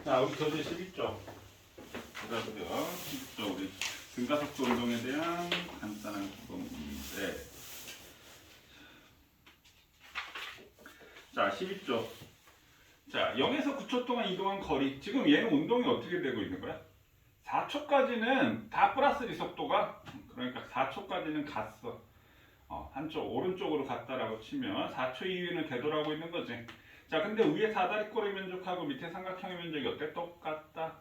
자, 우리 교재 12쪽. 보자고요. 12쪽 우리 등가속도 운동에 대한 간단한 기본 문제. 자, 12쪽. 자, 0에서 9초 동안 이동한 거리. 지금 얘는 운동이 어떻게 되고 있는 거야? 4초까지는 다 플러스 속도가, 그러니까 4초까지는 갔어. 한쪽 오른쪽으로 갔다라고 치면 4초 이후에는 되돌아오고 있는 거지. 자, 근데 위에 사다리꼴의 면적하고 밑에 삼각형의 면적이 어때? 똑같다.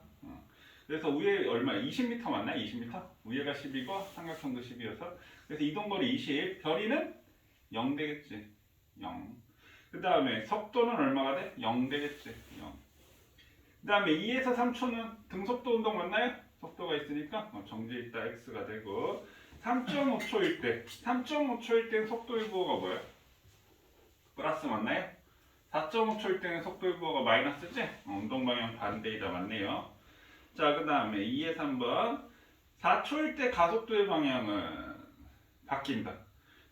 그래서 위에 얼마야? 20m 맞나? 20m? 위에가 10이고 삼각형도 10이어서 그래서 이동거리 20, 별이는 0 되겠지. 0. 그 다음에 속도는 얼마가 돼? 0 되겠지. 0. 그 다음에 2에서 3초는 등속도 운동 맞나요? 속도가 있으니까 정지에 있다 x가 되고 3.5초일 때 3.5초일 때 속도의 부호가 뭐야? 플러스 맞나요? 4.5초일 때는 속도의 부호가 마이너스지? 운동 방향 반대이다 맞네요. 자, 그 다음에 2에서 3번 4초일 때 가속도의 방향은 바뀐다.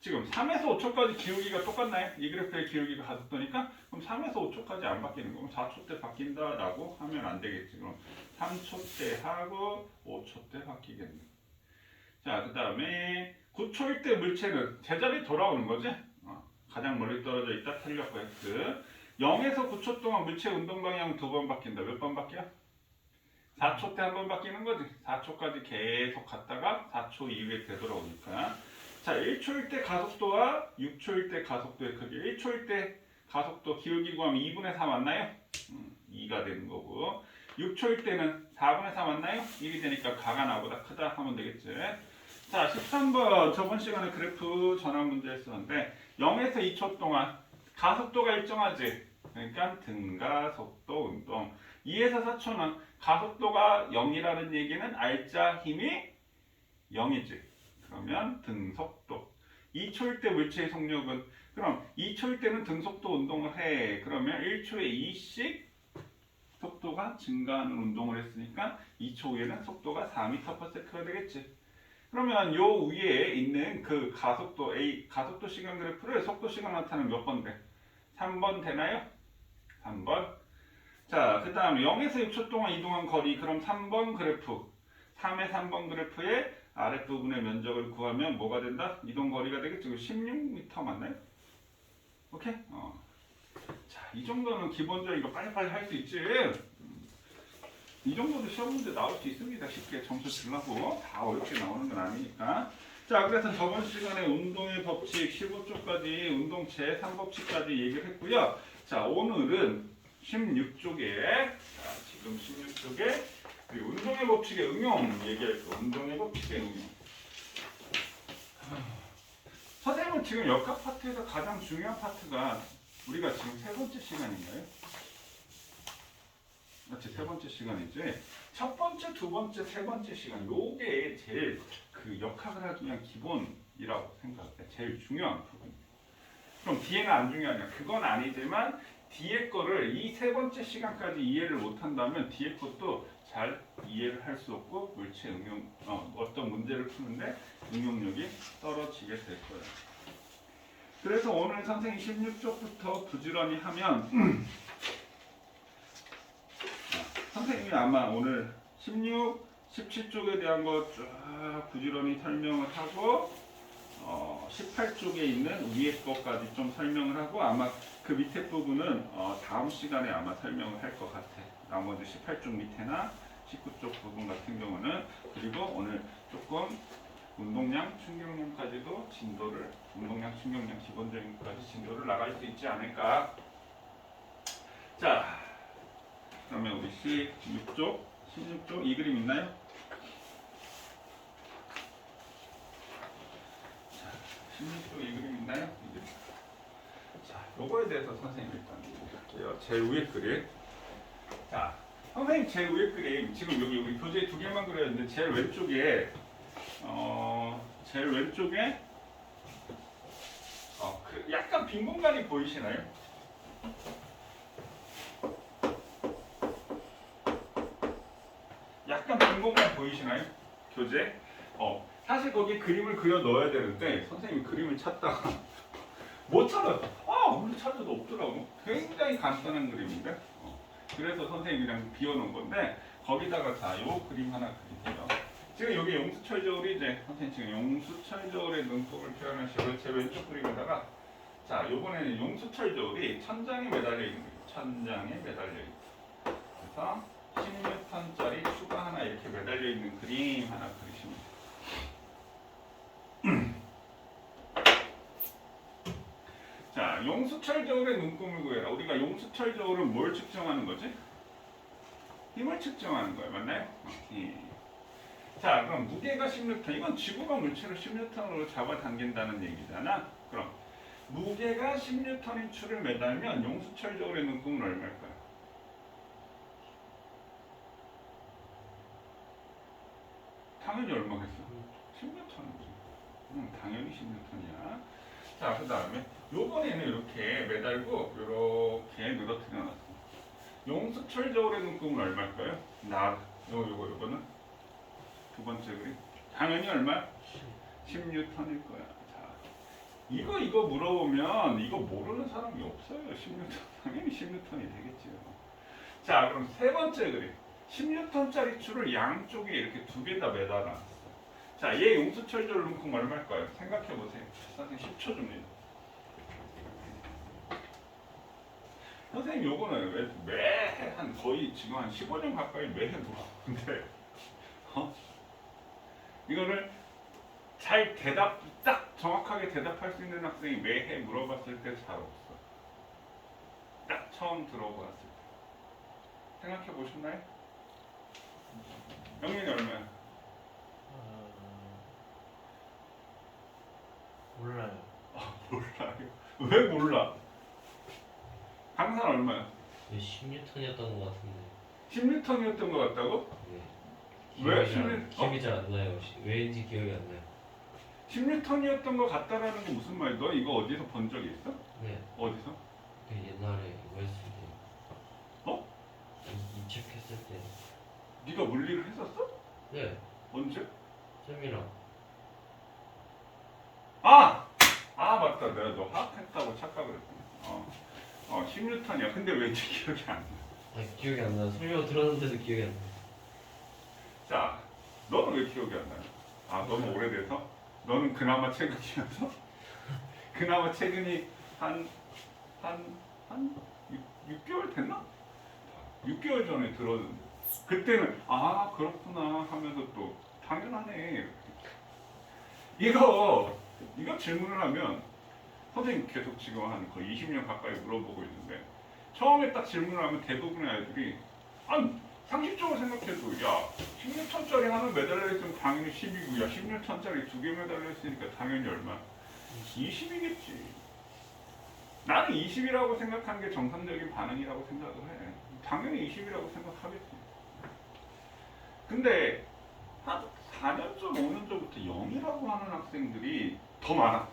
지금 3에서 5초까지 기울기가 똑같나요? 이 그래프의 기울기가 가속도니까 그럼 3에서 5초까지 안 바뀌는 거면 4초 때 바뀐다라고 하면 안 되겠지. 그럼 3초 때 하고 5초 때 바뀌겠네. 자, 그 다음에 9초일 때 물체는 제자리 돌아오는 거지? 가장 멀리 떨어져 있다 탄력과 x. 0에서 9초 동안 물체 운동 방향은 2번 바뀐다. 몇 번 바뀌어? 4초 때 한 번 바뀌는 거지. 4초까지 계속 갔다가 4초 이후에 되돌아오니까. 자, 1초일 때 가속도와 6초일 때 가속도의 크기. 1초일 때 가속도 기울기 구하면 2분의 4 맞나요? 2가 되는 거고. 6초일 때는 4분의 4 맞나요? 1이 되니까 가가 나보다 크다 하면 되겠지. 자, 13번 저번 시간에 그래프 전환 문제 했었는데 0에서 2초 동안 가속도가 일정하지. 그러니까 등가속도 운동. 2에서 4초는 가속도가 0이라는 얘기는 알짜 힘이 0이지. 그러면 등속도. 2초일 때 물체의 속력은 그럼 2초일 때는 등속도 운동을 해. 그러면 1초에 2씩 속도가 증가하는 운동을 했으니까 2초 후에는 속도가 4m/s가 되겠지. 그러면 요 위에 있는 그 가속도 A, 가속도 시간 그래프를 속도 시간 나타내면 몇 번 돼? 3번 되나요? 3번. 자, 그 다음에 0에서 6초 동안 이동한 거리. 그럼 3번 그래프. 3의 3번 그래프의 아랫부분의 면적을 구하면 뭐가 된다? 이동 거리가 되겠죠. 16m 맞나요? 오케이? 자, 이 정도는 기본적인 거 빨리빨리 할 수 있지. 이 정도도 시험 문제 나올 수 있습니다. 쉽게 점수 주려고. 다 어렵게 나오는 건 아니니까. 자, 그래서 저번 시간에 운동의 법칙 15쪽까지 운동 제3법칙까지 얘기를 했고요. 자, 오늘은 16쪽에 지금 16쪽에 운동의 법칙의 응용 얘기할 거. 운동의 법칙의 응용. 선생님은 지금 역학 파트에서 가장 중요한 파트가 우리가 지금 세 번째 시간인가요? 맞지? 세 번째 시간이지. 첫 번째, 두 번째, 세 번째 시간 요게 제일 그 역학을 하기 위한 기본이라고 생각해. 제일 중요한 부분. 그럼 뒤에는 안 중요하냐? 그건 아니지만 뒤에 거를 이 세 번째 시간까지 이해를 못한다면 뒤에 것도 잘 이해를 할 수 없고 물체 응용 어떤 문제를 푸는데 응용력이 떨어지게 될 거예요. 그래서 오늘 선생님 16쪽부터 부지런히 하면 선생님이 아마 오늘 16, 17쪽에 대한 거 쫙 부지런히 설명을 하고 18쪽에 있는 위에 것까지 좀 설명을 하고 아마 그 밑에 부분은 다음 시간에 아마 설명을 할 것 같아. 나머지 18쪽 밑에나 19쪽 부분 같은 경우는. 그리고 오늘 조금 운동량, 충격량까지도 진도를 운동량, 충격량 기본적인 것까지 진도를 나갈 수 있지 않을까. 자, 그러면 우리 16쪽 이 그림 있나요? 자, 16쪽 이 그림 있나요? 이 그림. 자, 요거에 대해서 선생님 일단 얘기할게요. 제일 위에 그림. 자, 선생님 제일 위에 그림 지금 여기 우리 교재에 두 개만 그려졌는데 제일 왼쪽에 그 약간 빈 공간이 보이시나요? 약간 빈 공간 보이시나요? 교재? 사실 거기 그림을 그려 넣어야 되는데 선생님이 그림을 찾다가 못 찾았어. 아무리 찾아도 없더라고. 굉장히 간단한 그림인데 그래서 선생님이 그냥 비워놓은 건데 거기다가 자, 요 그림 하나 그릴게요. 지금 여기 용수철 저울이 이제 선생님 지금 용수철 저울의 눈금을 표현한 식으로 제 왼쪽 그림에다가 자, 요번에는 용수철 저울이 천장에 매달려 있는 거예요. 천장에 매달려 있고 그래서 10N짜리 추가 하나 이렇게 매달려 있는 그림 하나 그리시면 돼요. 자, 용수철 저울의 눈금을 구해라. 우리가 용수철 저울은 뭘 측정하는 거지? 힘을 측정하는 거예요. 맞나요? 자, 그럼 무게가 10N. 이건 지구가 물체를 10N으로 잡아당긴다는 얘기잖아. 그럼 무게가 10N인 추를 매달면 용수철 저울의 눈금은 얼마일까요? 당연히 얼마겠어? 10N이지. 당연히 10N이야. 자, 그 다음에 요번에는 이렇게 매달고 이렇게 늘어뜨려 놨어. 용수철 저울의 눈금은 얼마일까요? 요거는 두 번째 그림. 당연히 얼마? 10N일 거야. 자, 이거 물어보면 이거 모르는 사람이 없어요. 10N. 당연히 10N이 되겠지요. 자, 그럼 세 번째 그림. 10N짜리 줄을 양쪽에 이렇게 두 개 다 매달아놨어. 자, 얘 용수철 저울 눈금 얼마일까요? 생각해보세요. 선생님 10초 줍니다. 선생님 요거는 매해 한 거의 지금 한 15년 가까이 매해 물어보는데 이거를 잘 딱 정확하게 대답할 수 있는 학생이 매해 물어봤을 때 잘 없어. 딱 처음 들어봤을 때. 생각해 보셨나요? 영민이 얼마야? 몰라요. 몰라요. 왜 몰라? 강산 얼마야? 10N이었던 것 같은데. 10N이었던 것 같다고? 네. 왜 기억이 잘 안 나요. 왜인지 기억이 안 나요. 10N이었던 것 같다라는 게 무슨 말이야? 너 이거 어디서 본 적이 있어? 네. 어디서? 그 옛날에 이거 했을 때. 어? 입책했을 때. 네가 물리를 했었어? 네. 언제? 쌤이랑. 맞다. 내가 너 화학했다고 착각을 했구나. 10N이야. 근데 왠지 기억이 안 나. 기억이 안 나요. 설명 들었는데도 기억이 안 나요. 자, 너는 왜 기억이 안 나요? 너무 오래돼서? 너는 그나마 최근이어서? 그나마 최근이 한 6개월 됐나? 6개월 전에 들었는데 그때는 그렇구나 하면서 또 당연하네. 이거 질문을 하면 선생님 계속 지금 한 거의 20년 가까이 물어보고 있는데 처음에 딱 질문을 하면 대부분의 아이들이 상식적으로 생각해도 10N짜리 하나 매달려 있으면 당연히 10이고 10N짜리 두 개 매달려 있으니까 당연히 얼마? 20이겠지. 나는 20이라고 생각하는 게 정상적인 반응이라고 생각을 해. 당연히 20이라고 생각하겠지. 근데 한 4년 전, 5년 전부터 0이라고 하는 학생들이 더 많았어.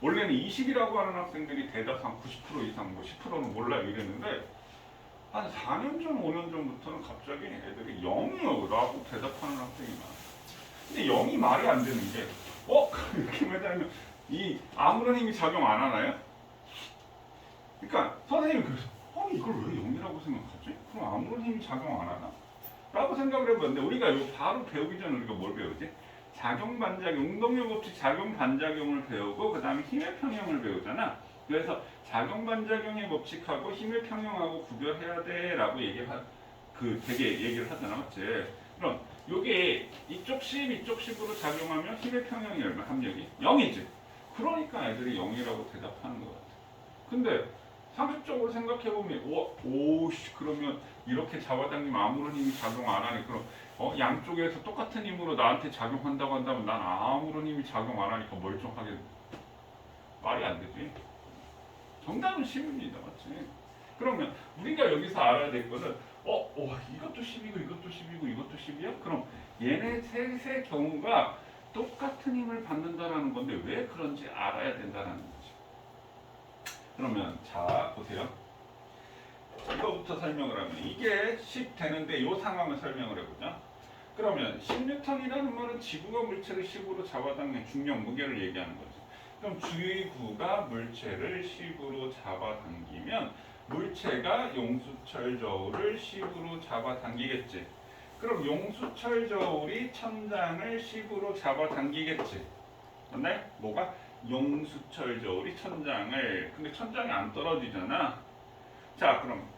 원래는 20이라고 하는 학생들이 대다수 한 90% 이상, 10%는 몰라요 이랬는데 한 4년 전, 5년 전부터는 갑자기 애들이 0이라고 대답하는 학생이 많아. 근데 0이 말이 안 되는 게 이렇게 매달면 이 아무런 힘이 작용 안 하나요? 그러니까 선생님이 그래서 이걸 왜 0이라고 생각하지? 그럼 아무런 힘이 작용 안 하나? 라고 생각을 해봤는데 우리가 이거 바로 배우기 전에 우리가 뭘 배우지? 작용 반작용, 운동력 법칙 작용 반작용을 배우고 그 다음에 힘의 평형을 배우잖아. 그래서 작용 반작용의 법칙하고 힘의 평형하고 구별해야 돼라고 되게 얘기를 하잖아, 맞지? 그럼 요게 이쪽 10, 이쪽 10으로 작용하면 힘의 평형이 얼마? 합력이 0이지. 그러니까 애들이 0이라고 대답하는 것 같아. 근데 상식적으로 생각해보면 그러면 이렇게 잡아당기면 아무런 힘이 작용 안 하니 그럼 양쪽에서 똑같은 힘으로 나한테 작용한다고 한다면 난 아무런 힘이 작용 안 하니까 멀쩡하게 말이 안 되지. 정답은 10입니다. 맞지? 그러면 우리가 여기서 알아야 될 거는 이것도 10이고 이것도 10이고 이것도 10이야? 그럼 얘네 셋의 경우가 똑같은 힘을 받는다라는 건데 왜 그런지 알아야 된다는 거지. 그러면 자 보세요. 이거부터 설명을 하면 이게 10 되는데 이 상황을 설명을 해보자. 그러면 10N이라는 말은 지구가 물체를 10으로 잡아당기는 중력 무게를 얘기하는 거죠. 그럼 지구가 물체를 10으로 잡아당기면 물체가 용수철 저울을 10으로 잡아당기겠지. 그럼 용수철 저울이 천장을 10으로 잡아당기겠지. 맞나요? 뭐가? 용수철 저울이 천장을. 근데 천장이 안 떨어지잖아. 자, 그럼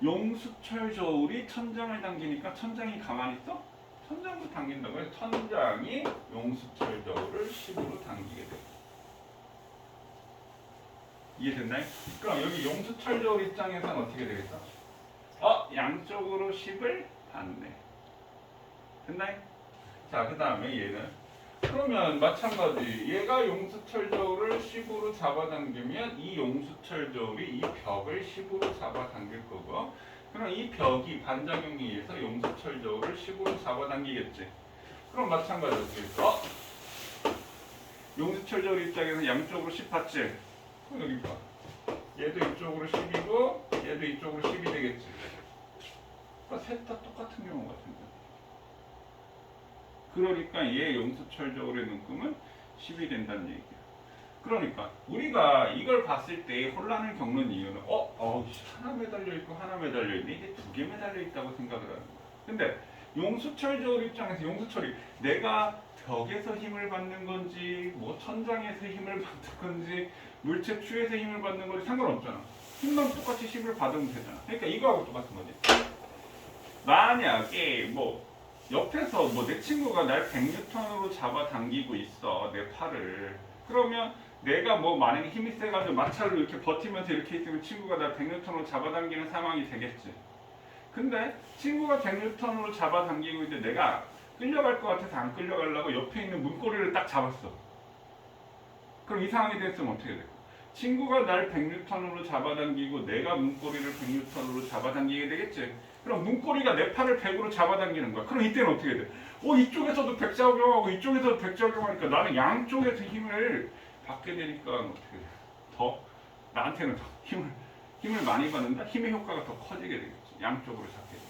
용수철 저울이 천장을 당기니까 천장이 가만히 있어? 천장도 당긴다고 해서 천장이 용수철 저울을 10으로 당기게 돼. 이해됐나요? 그럼 여기 용수철 저울 입장에서는 어떻게 되겠어? 양쪽으로 10을 받네. 됐나요? 자, 그 다음에 얘는 그러면 마찬가지 얘가 용수철 저울을 10으로 잡아당기면 이 용수철 저울이 이 벽을 10으로 잡아당길 거고, 그럼 이 벽이 반작용에 의해서 용수철 저울을 10으로 잡아당기겠지. 그럼 마찬가지로 되겠어. 용수철 저울 입장에서 양쪽으로 10 받지? 그럼 여기 봐. 얘도 이쪽으로 10이고 얘도 이쪽으로 10이 되겠지. 그러니까 셋 다 똑같은 경우 같은데. 그러니까 얘 용수철 저울의 눈금은 10이 된다는 얘기야. 그러니까 우리가 이걸 봤을 때 혼란을 겪는 이유는 하나 매달려 있고 하나 매달려 있네. 이게 두 개 매달려 있다고 생각을 하는 거야. 근데 용수철 저울 입장에서 용수철이 내가 벽에서 힘을 받는 건지 뭐 천장에서 힘을 받는 건지 물체 추에서 힘을 받는 건지 상관없잖아. 힘만 똑같이 10을 받으면 되잖아. 그러니까 이거하고 똑같은 거지. 만약에 뭐 옆에서 뭐 내 친구가 날 100N으로 잡아당기고 있어, 내 팔을. 그러면 내가 뭐 만약에 힘이 세가지고 마찰로 이렇게 버티면서 이렇게 있으면 친구가 날 100N으로 잡아당기는 상황이 되겠지. 근데 친구가 100N으로 잡아당기고 있는데 내가 끌려갈 것 같아서 안 끌려가려고 옆에 있는 문고리를 딱 잡았어. 그럼 이 상황이 됐으면 어떻게 될까? 친구가 날 100N으로 잡아당기고 내가 문고리를 100N으로 잡아당기게 되겠지. 그럼 문고리가 내 팔을 100으로 잡아당기는 거야. 그럼 이때는 어떻게 돼? 이쪽에서도 100 작용하고 이쪽에서도 100 작용하니까 나는 양쪽에서 힘을 받게 되니까 어떻게 돼? 나한테는 더 힘을 많이 받는다? 힘의 효과가 더 커지게 되겠지. 양쪽으로 잡게 돼.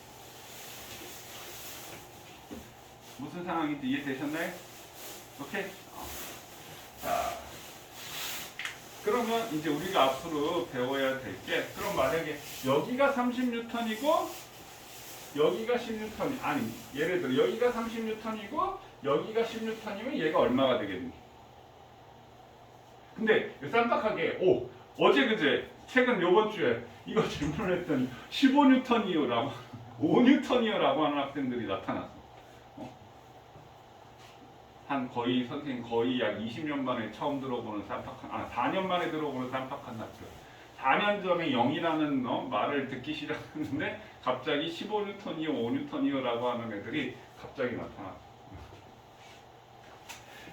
무슨 상황인지 이해되셨나요? 오케이? 자, 그러면 이제 우리가 앞으로 배워야 될 게, 그럼 만약에 여기가 30N이고 여기가 10N, 아니 예를 들어 여기가 30N이고 여기가 10N이면 얘가 얼마가 되겠니? 근데 쌈박하게 어제 그제 최근 요번 주에 이거 질문을 했더니 15N이요라고 5N이요라고 하는 학생들이 나타났어. 한 거의 선생님 거의 약 20년 만에 처음 들어보는 4년 만에 들어보는 쌈박한 학교. 4년 전에 0이라는 말을 듣기 시작했는데 갑자기 15N이요, 5N이요라고 하는 애들이 갑자기 나타났어.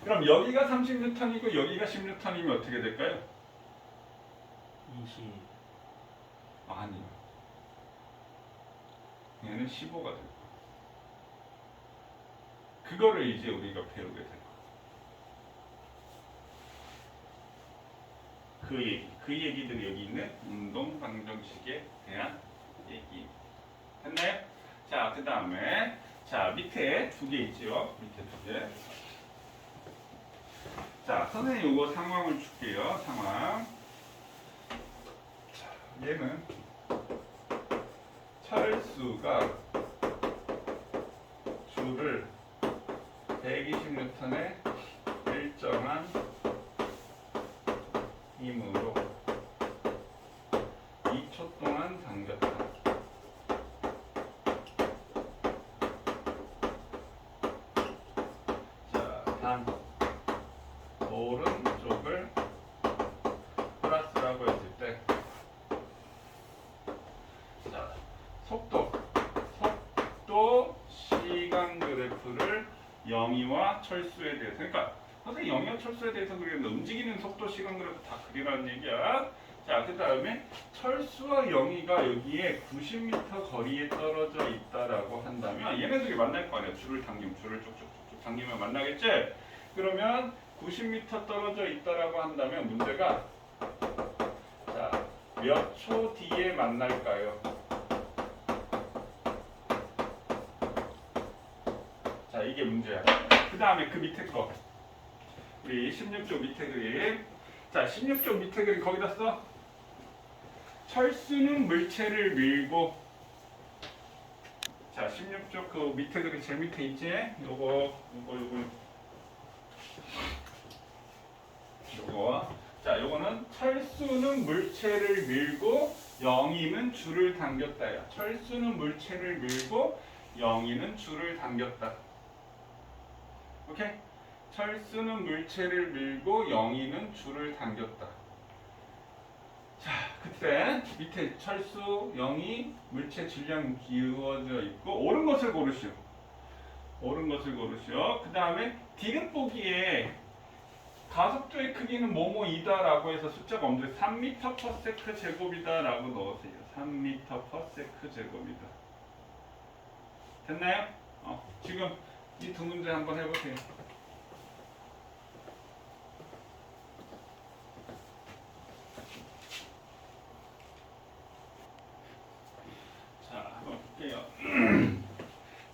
그럼 여기가 30N이고 여기가 10N이면 어떻게 될까요? 20. 아니요. 얘는 15가 될 거야. 그거를 이제 우리가 배우게 될 거야. 그 얘기들이 여기 있는 운동 방정식에 대한 얘기. 됐나요? 자, 그 다음에 자 밑에 두 개 있죠. 밑에 두 개. 자, 선생님 이거 상황을 줄게요. 상황. 자, 얘는 철수가 줄을 120N의 일정한 힘으로 2초 동안 당겼다. 자, 단 오른쪽을 플러스라고 했을 때, 자, 속도 시간 그래프를 영희와 철수에 대해서, 그러니까 선생님 영희와 철수에 대해서 그리는데 움직이는 속도 시간 그래프 다 그리라는 얘기야. 자, 그 다음에 철수와 영희가 여기에 90m 거리에 떨어져 있다라고 한다면 얘네들이 만날 거 아니야. 줄을 쭉쭉쭉 당기면 만나겠지? 그러면 90m 떨어져 있다라고 한다면 문제가, 자, 몇 초 뒤에 만날까요? 자, 이게 문제야. 그 다음에 그 밑에 거, 우리 16쪽 밑에 그림. 자, 16쪽 밑에 그림 거기다 써. 철수는 물체를 밀고 자 16쪽 그 밑에 그 제일 밑에 있지? 요거 자 요거는 철수는 물체를 밀고 영희는 줄을 당겼다야. 철수는 물체를 밀고 영희는 줄을 당겼다. 오케이? 철수는 물체를 밀고 영희는 줄을 당겼다. 자, 그때 밑에 철수, 영희, 물체, 질량 이루어져 있고 옳은 것을 고르시오. 옳은 것을 고르시오. 그 다음에 디귿 보기에 가속도의 크기는 뭐뭐이다라고 해서 숫자가 없는데 3m/s 제곱이다라고 넣으세요. 3m/s 제곱이다. 됐나요? 지금 이 두 문제 한번 해보세요. 자, 한번 볼게요.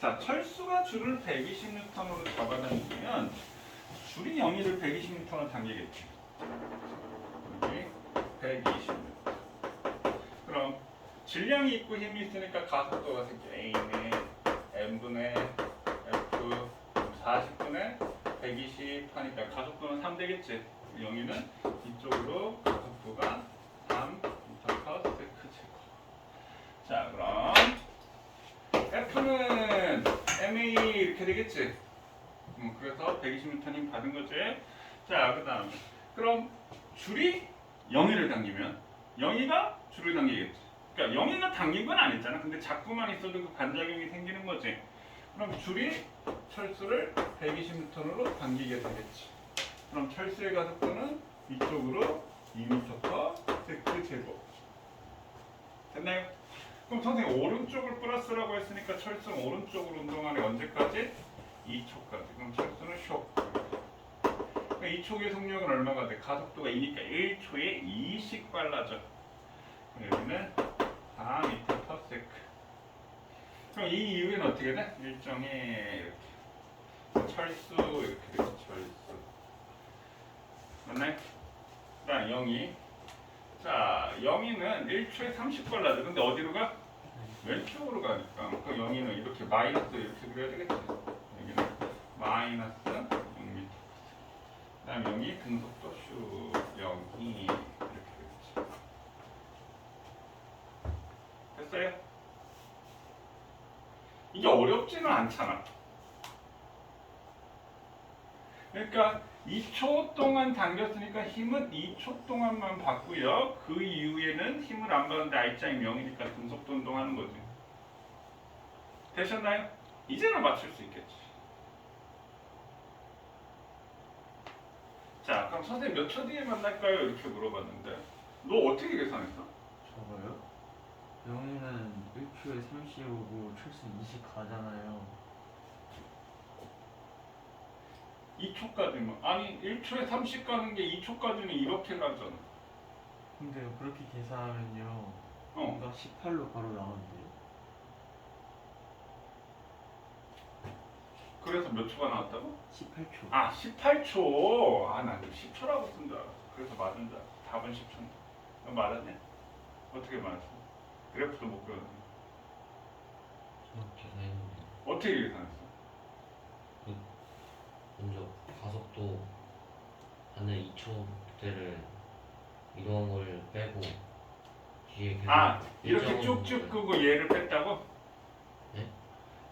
자, 철수가 줄을 120N으로 잡아당기면 줄이 영희를 120N로 당기겠지. 여기 120N. 그럼 질량이 있고 힘이 있으니까 가속도가 생겨. A는 M분의 F 40분의 120 하니까 가속도는 3 되겠지. 영희는 이쪽으로 가속도가 3m/s 제곱. 자, 그럼 F는 MA 이렇게 되겠지. 그래서 120N님 받은 거지. 자, 그 다음 그럼 줄이 영희를 당기면 영희가 줄을 당기겠지. 그러니까 영희가 당긴 건 아니잖아. 근데 자꾸만 있어도 그 반작용이 생기는 거지. 그럼 줄이 철수를 120N으로 당기게 되겠지. 그럼 철수의 가속도는 이쪽으로 2m/s 제곱. 됐나요? 그럼 선생님 오른쪽을 플러스라고 했으니까 철수는 오른쪽으로 운동하네. 언제까지? 2초까지. 그럼 철수는 쇼. 그러니까 2초의 속력은 얼마가 돼? 가속도가 2니까 1초에 2씩 빨라져. 여기는 4m/s. 그럼 이 이후에는 어떻게 돼? 일정에 이렇게 철수 이렇게 되죠. 철수. 맞나요? 그 다음 0이. 자, 0이는 1초에 30 빨라져. 근데 어디로 가? 왼쪽으로 가니까. 그 0이는 이렇게 마이너스 이렇게 그려야 되겠지. 여기는 마이너스 6m. 그 다음 0이 등속도 슈 0이 이렇게 되겠지. 됐어요? 이게 어렵지는 않잖아. 그러니까 2초 동안 당겼으니까 힘은 2초 동안만 받고요. 그 이후에는 힘을 안 받는데 I자임 0이니까 등속도 운동하는 거지. 되셨나요? 이제는 맞출 수 있겠지. 자, 그럼 선생님 몇 초 뒤에 만날까요? 이렇게 물어봤는데 너 어떻게 계산했어? 저거요? 영희는 1초에 30오고 철수 20 가잖아요. 2초까지만. 아니 1초에 30 가는 게 2초까지는 이렇게 가잖아. 근데요 그렇게 계산하면요 뭔가 18로 바로 나오는데요. 그래서 몇 초가 나왔다고? 18초. 아 18초. 아 나 10초라고 쓴 줄 알았어. 그래서 맞은 줄 알았어. 답은 10초인데. 맞았네? 어떻게 맞았어? 그래프도 못 그렸네. 저 계산했는데 어떻게 계산했어? 먼저 가속도 하는 2초대를 이동한 걸 빼고 뒤에 계속 아 이렇게 일정은 쭉쭉 끄고 얘를 뺐다고? 네?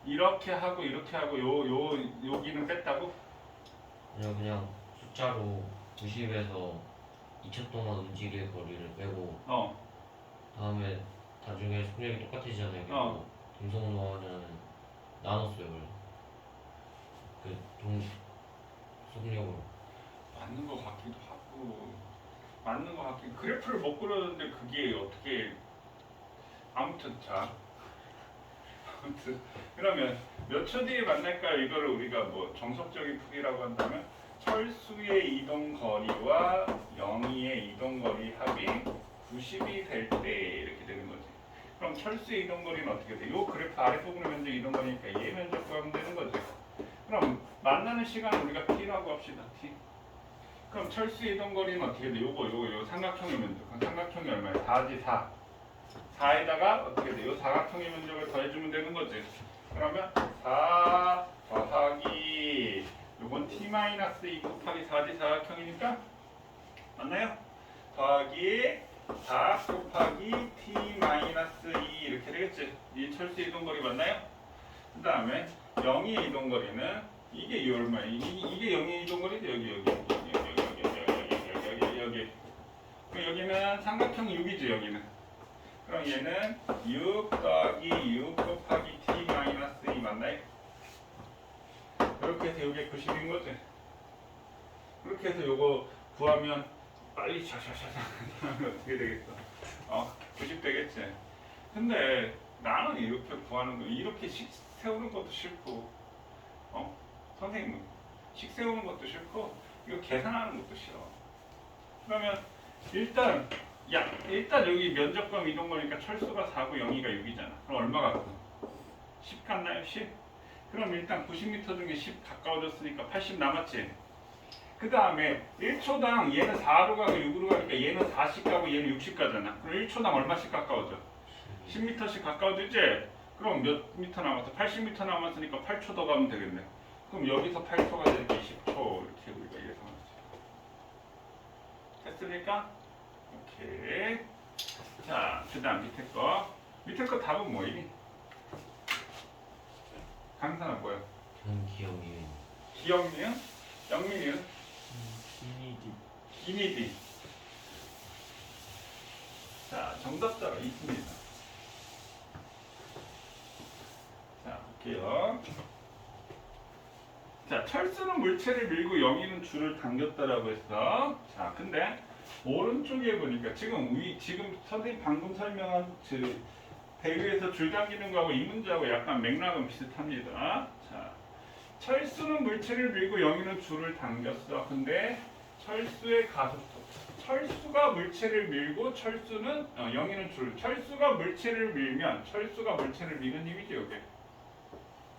이렇게 하고 이렇게 하고 여기는 뺐다고? 그냥 숫자로 90에서 2초 동안 움직일 거리를 빼고 다음에 나중에 속력이 똑같아지잖아요. 그리고 등속로는 나눴어요. 그래. 속력으로. 맞는 것 같기도 하고 맞는 것 같기도. 그래프를 못 그렸는데 그게 어떻게. 아무튼 자 아무튼 그러면 몇 초 뒤에 만날까요? 이거를 우리가 뭐 정석적인 풀이라고 한다면 철수의 이동 거리와 영희의 이동 거리 합이 90이 될 때 이렇게 되는 거지. 그럼 철수의 이동 거리는 어떻게 돼? 요 그래프 아랫부분의 면적 이동 거리니까 얘 면적 구하면 되는 거지. 그럼 만나는 시간 우리가 t라고 합시다. t. 그럼 철수의 이동 거리는 어떻게 돼? 요거 삼각형의 면적. 그럼 삼각형이 얼마야? 4지 4. 4에다가 어떻게 돼? 요 사각형의 면적을 더해주면 되는 거지. 그러면 4 더하기 요건 t-2 곱하기 4지 사각형이니까 맞나요? 더하기 4 곱하기 t-2 이렇게 되겠지. 이 철수 이동거리 맞나요? 그 다음에 0의 이동거리는 이게 얼마야? 이게 0의 이동거리죠. 여기. 그럼 여기는 삼각형 6이죠. 여기는. 그럼 얘는 6 더하기 6 곱하기 t-2 맞나요? 이렇게 해서 이게 90인 거지. 이렇게 해서 요거 구하면 빨리 샤샤샤샤 하면 어떻게 되겠어? 90 되겠지. 근데 나는 이렇게 구하는 거, 이렇게 식 세우는 것도 싫고, 선생님은 식 세우는 것도 싫고, 이거 계산하는 것도 싫어. 그러면 일단 여기 면적과 이동거리니까 철수가 4고 0이가 6이잖아. 그럼 얼마 같고? 10 같나요? 10? 그럼 일단 90m 중에 10 가까워졌으니까 80 남았지. 그 다음에 1초당 얘는 4로 가고 6으로 가니까 얘는 40 가고 얘는 60 가잖아. 그럼 1초당 얼마씩 가까워져? 10m씩 가까워지지? 그럼 몇 미터 남았어? 80m 남았으니까 8초 더 가면 되겠네. 그럼 여기서 8초가 되니까 20초 이렇게 우리가 예상하지. 됐습니까? 오케이. 자, 그 다음 밑에 거. 밑에 거 답은 뭐이니? 강사는 뭐야? 전 기억이 기억니은? 영민이은? 이미디. 자, 정답자가 있습니다. 자, 볼게요. 자, 철수는 물체를 밀고 영희는 줄을 당겼다라고 했어. 자, 근데 오른쪽에 보니까 지금 선생님 방금 설명한 배 위에서 줄 당기는 거하고 이 문제하고 약간 맥락은 비슷합니다. 자, 철수는 물체를 밀고 영희는 줄을 당겼어. 근데 철수의 가속도. 철수가 물체를 밀고 영희는 줄. 철수가 물체를 밀면 철수가 물체를 미는 힘이지 여기.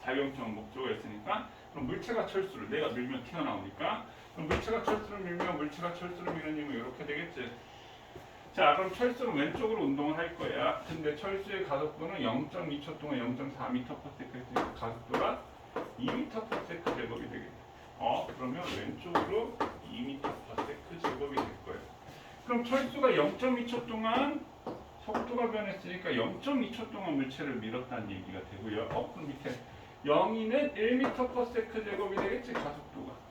작용적 목적어 있으니까. 그럼 물체가 철수를 내가 밀면 튀어나오니까. 그럼 물체가 철수를 밀면 물체가 철수를 미는 힘은 이렇게 되겠지. 자, 그럼 철수는 왼쪽으로 운동을 할 거야. 근데 철수의 가속도는 0.2초 동안 0.4m/s니까 가속도가 2m/s 제곱이 되겠네. 그러면 왼쪽으로 2m/s 제곱이 될 거예요. 그럼 철수가 0.2초 동안 속도가 변했으니까 0.2초 동안 물체를 밀었다는 얘기가 되고요. 그럼 밑에 0이는 1m/s 제곱이 되겠지, 가속도가.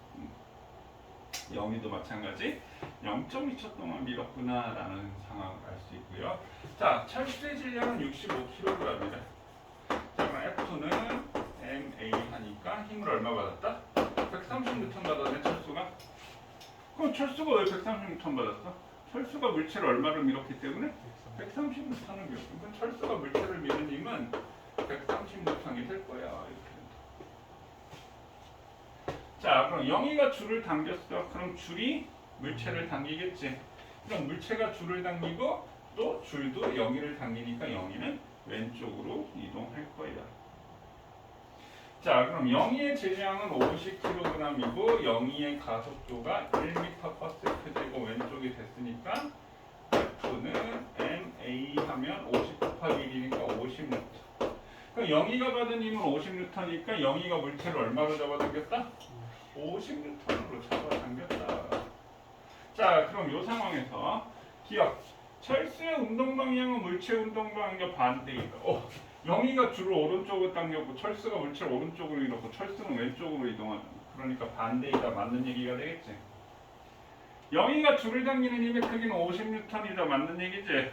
0이도 마찬가지 0.2초 동안 밀었구나라는 상황을 알 수 있고요. 자, 철수의 질량은 65kg이다. 자, 그럼 F는 MA 하니까 힘을 얼마 받았다? 130N 받았네, 철수가. 그럼 철수가 왜 130N 받았어? 철수가 물체를 얼마를 밀었기 때문에 130N을 밀었고, 그럼 철수가 물체를 미는 힘은 130N이 될 거야. 이렇게. 자, 그럼 영희가 줄을 당겼어. 그럼 줄이 물체를 당기겠지. 그럼 물체가 줄을 당기고 또 줄도 영희를 당기니까 영희는 왼쪽으로 이동할 거야. 자, 그럼 영희의 질량은 50kg이고 영희의 가속도가 1m/s 제곱 왼쪽이 됐으니까 F는 MA 하면 50 곱하기 1이니까 50N. 그럼 영희가 받은 힘은 50N이니까 영희가 물체를 얼마로 잡아당겼다? 50N으로 잡아당겼다. 자, 그럼 이 상황에서 기억. 철수의 운동 방향은 물체 운동 방향과 반대이다. 영희가 줄을 오른쪽으로 당겼고 철수가 물체를 오른쪽으로 이렇고 철수는 왼쪽으로 이동하잖아. 그러니까 반대이다. 맞는 얘기가 되겠지. 영희가 줄을 당기는 힘의 크기는 50N이다. 맞는 얘기지.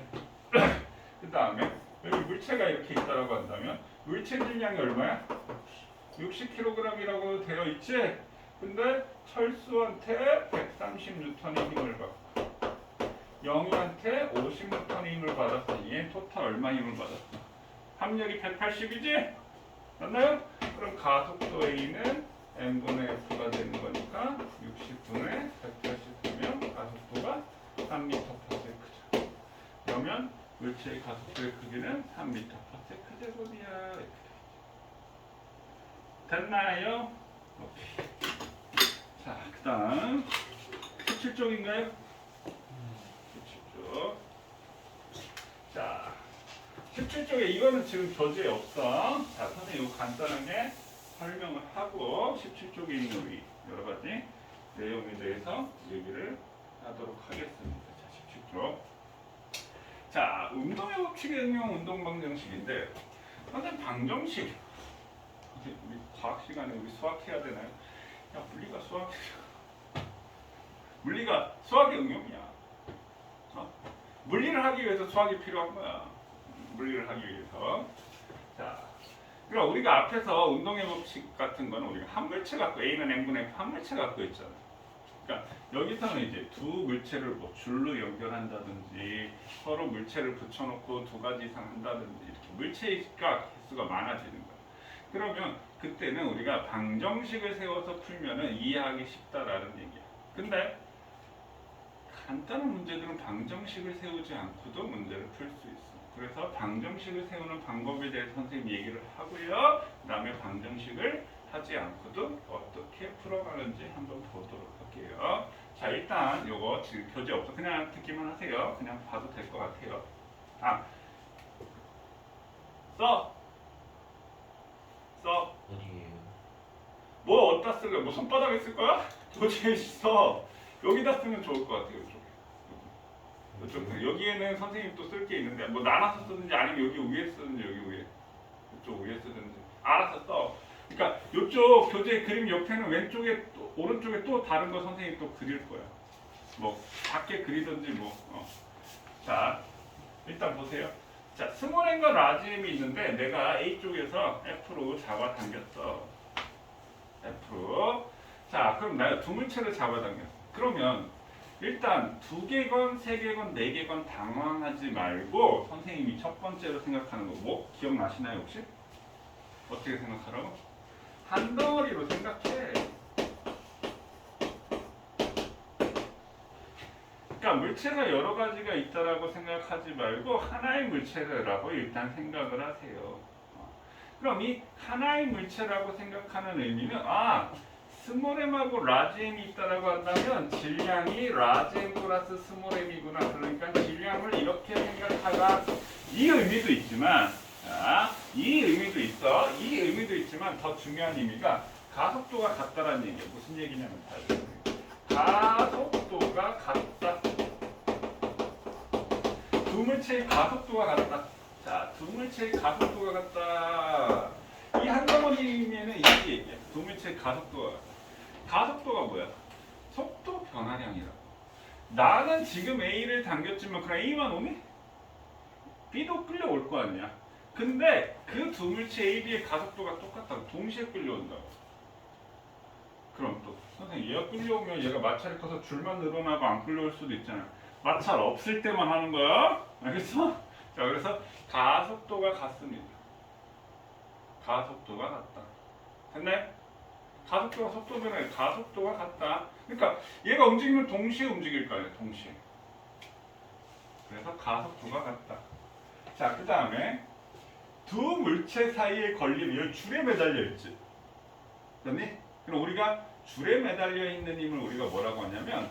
그 다음에 여기 물체가 이렇게 있다라고 한다면 물체 질량이 얼마야? 60kg이라고 되어 있지? 근데 철수한테 130N의 힘을 받고 영희한테 50N의 힘을 받았으니 얘 토탈 얼마 힘을 받았어? 합력이 180이지? 맞나요? 그럼 가속도 A는 M분의 F가 되는 거니까 60분의 180이면 가속도가 3m/s죠. 그러면 물체의 가속도의 크기는 3m/s 제곱이야. 됐나요? 오케이. 자, 그 다음 17쪽인가요? 17쪽. 자, 17쪽에 이거는 지금 교재에 없어. 자, 선생님 이거 간단하게 설명을 하고 17쪽에 있는 우리 여러 가지 내용에 대해서 얘기를 하도록 하겠습니다. 자, 17쪽. 자, 운동의 법칙의 응용 운동 방정식인데, 선생님 방정식 우리 과학 시간에 우리 수학해야 되나요? 야, 물리가 수학의 응용이야. 물리를 하기 위해서 수학이 필요한 거야. 물리를 하기 위해서. 자, 그럼 우리가 앞에서 운동의 법칙 같은 거는 우리가 한 물체 갖고 A는 n분의 F 한 물체 갖고 있잖아. 그러니까 여기서는 이제 두 물체를 뭐 줄로 연결한다든지 서로 물체를 붙여놓고 두 가지 이상 한다든지 이렇게 물체가 개수가 많아지는 거야. 그러면 그때는 우리가 방정식을 세워서 풀면은 이해하기 쉽다라는 얘기야. 근데 간단한 문제들은 방정식을 세우지 않고도 문제를 풀 수 있어. 그래서 방정식을 세우는 방법에 대해서 선생님 얘기를 하고요. 그 다음에 방정식을 하지 않고도 어떻게 풀어가는지 한번 보도록 할게요. 자, 일단 요거 지금 교재 없어. 그냥 듣기만 하세요. 그냥 봐도 될 것 같아요. 써. 어디에요? 뭐 어디다 쓸래? 뭐 손바닥에 쓸 거야? 도저히 써. 여기다 쓰면 좋을 것 같아요. 이쪽. 여기에는 선생님 또 쓸 게 있는데 뭐 나눠서 쓰든지 아니면 여기 위에 쓰든지 여기 위에 이쪽 위에 쓰든지 알아서 써. 그러니까 이쪽 교재 그림 옆에는 왼쪽에 또, 오른쪽에 또 다른 거 선생님이 또 그릴 거야. 뭐 작게 그리든지 뭐. 자, 일단 보세요. 자, 스몰 N과 라지 M이 있는데 내가 A 쪽에서 F로 잡아당겼어. F로. 자, 그럼 내가 두 물체를 잡아당겼어. 그러면 일단 두 개건, 세 개건, 네 개건 당황하지 말고 선생님이 첫 번째로 생각하는 거 뭐? 기억나시나요 혹시? 어떻게 생각하라고? 한 덩어리로 생각해. 그러니까 물체가 여러 가지가 있다라고 생각하지 말고 하나의 물체라고 일단 생각을 하세요. 그럼 이 하나의 물체라고 생각하는 의미는 스몰 m하고 라지 m이 있다라고 한다면 질량이 라지 m 플러스 스몰 m이구나. 그러니까 질량을 이렇게 생각하라. 이 의미도 있지만, 이 의미도 있어. 이 의미도 있지만 더 중요한 의미가 가속도가 같다라는 얘기야. 무슨 얘기냐면 가속도가 같다. 두 물체의 가속도가 같다. 자, 두 물체의 가속도가 같다. 이 한 덩어리면은 이 얘기야. 두 물체의 가속도가 같다. 가속도가 뭐야? 속도 변화량이라고. 나는 지금 A를 당겼지만 그냥 A만 오니? B도 끌려올 거 아니야. 근데 그 두 물체 A, B의 가속도가 똑같다고. 동시에 끌려온다고. 그럼 또 선생님 얘가 끌려오면 얘가 마찰이 커서 줄만 늘어나고 안 끌려올 수도 있잖아. 마찰 없을 때만 하는 거야. 알겠어? 자, 그래서 가속도가 같습니다. 가속도가 같다. 됐네? 가속도가 속도 변화에 가속도가 같다. 그러니까 얘가 움직이면 동시에 움직일 거 아니야. 동시에. 그래서 가속도가 같다. 자, 그 다음에 두 물체 사이에 걸리는 여기 줄에 매달려 있지. 그렇니? 그럼 우리가 줄에 매달려 있는 힘을 우리가 뭐라고 하냐면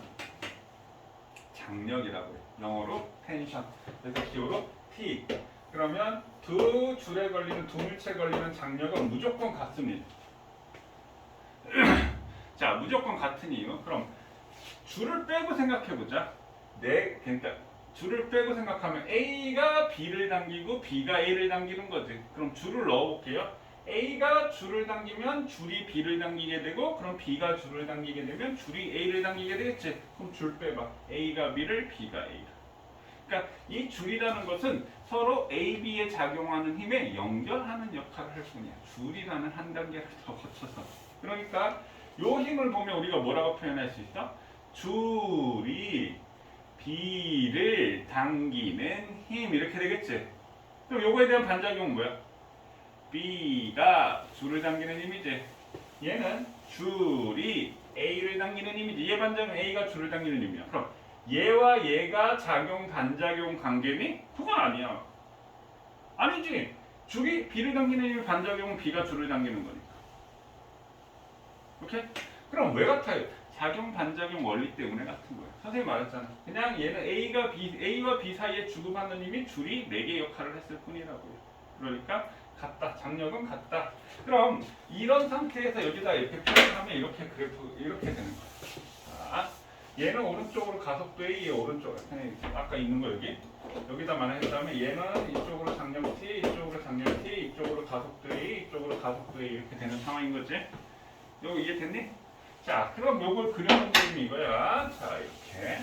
장력이라고 해. 영어로 텐션. 그래서 기호로 T. 그러면 두 줄에 걸리는 두 물체에 걸리는 장력은 무조건 같습니다. 자, 무조건 같은 이유. 그럼 줄을 빼고 생각해보자. 그러니까 줄을 빼고 생각하면 A가 B를 당기고 B가 A를 당기는 거지. 그럼 줄을 넣어볼게요. A가 줄을 당기면 줄이 B를 당기게 되고, 그럼 B가 줄을 당기게 되면 줄이 A를 당기게 되겠지. 그럼 줄 빼봐. A가 B를, B가 A를. 그러니까 이 줄이라는 것은 서로 A, B에 작용하는 힘에 연결하는 역할을 할 뿐이야. 줄이라는 한 단계를 더 거쳐서. 그러니까 이 힘을 보면 우리가 뭐라고 표현할 수 있어? 줄이 B를 당기는 힘 이렇게 되겠지. 그럼 요거에 대한 반작용은 뭐야? B가 줄을 당기는 힘이지. 얘는 줄이 A를 당기는 힘이지. 얘 반작용 A가 줄을 당기는 힘이야. 그럼 얘와 얘가 작용 반작용 관계니? 그건 아니야. 아니지. 줄이 B를 당기는 힘이 반작용은 B가 줄을 당기는 거니까. 오케이? 그럼 왜 같아요? 작용 반작용 원리 때문에 같은 거예요. 선생님 말했잖아. 그냥 얘는 A와 B 사이에 주고받는 힘이 줄이 4개 역할을 했을 뿐이라고요. 그러니까 같다. 장력은 같다. 그럼 이런 상태에서 여기다 이렇게 표현하면 이렇게 그래프 이렇게 되는 거예요. 자, 얘는 오른쪽으로 가속도 A, 얘 오른쪽 아까 있는 거 여기다만 했다면 얘는 이쪽으로 장력 T, 이쪽으로 장력 T, 이쪽으로 가속도 A, 이쪽으로 가속도 A 이렇게 되는 상황인 거지. 요거 이해됐니? 자, 그럼 요걸 그려놓은 그림이 이거야. 자, 이렇게.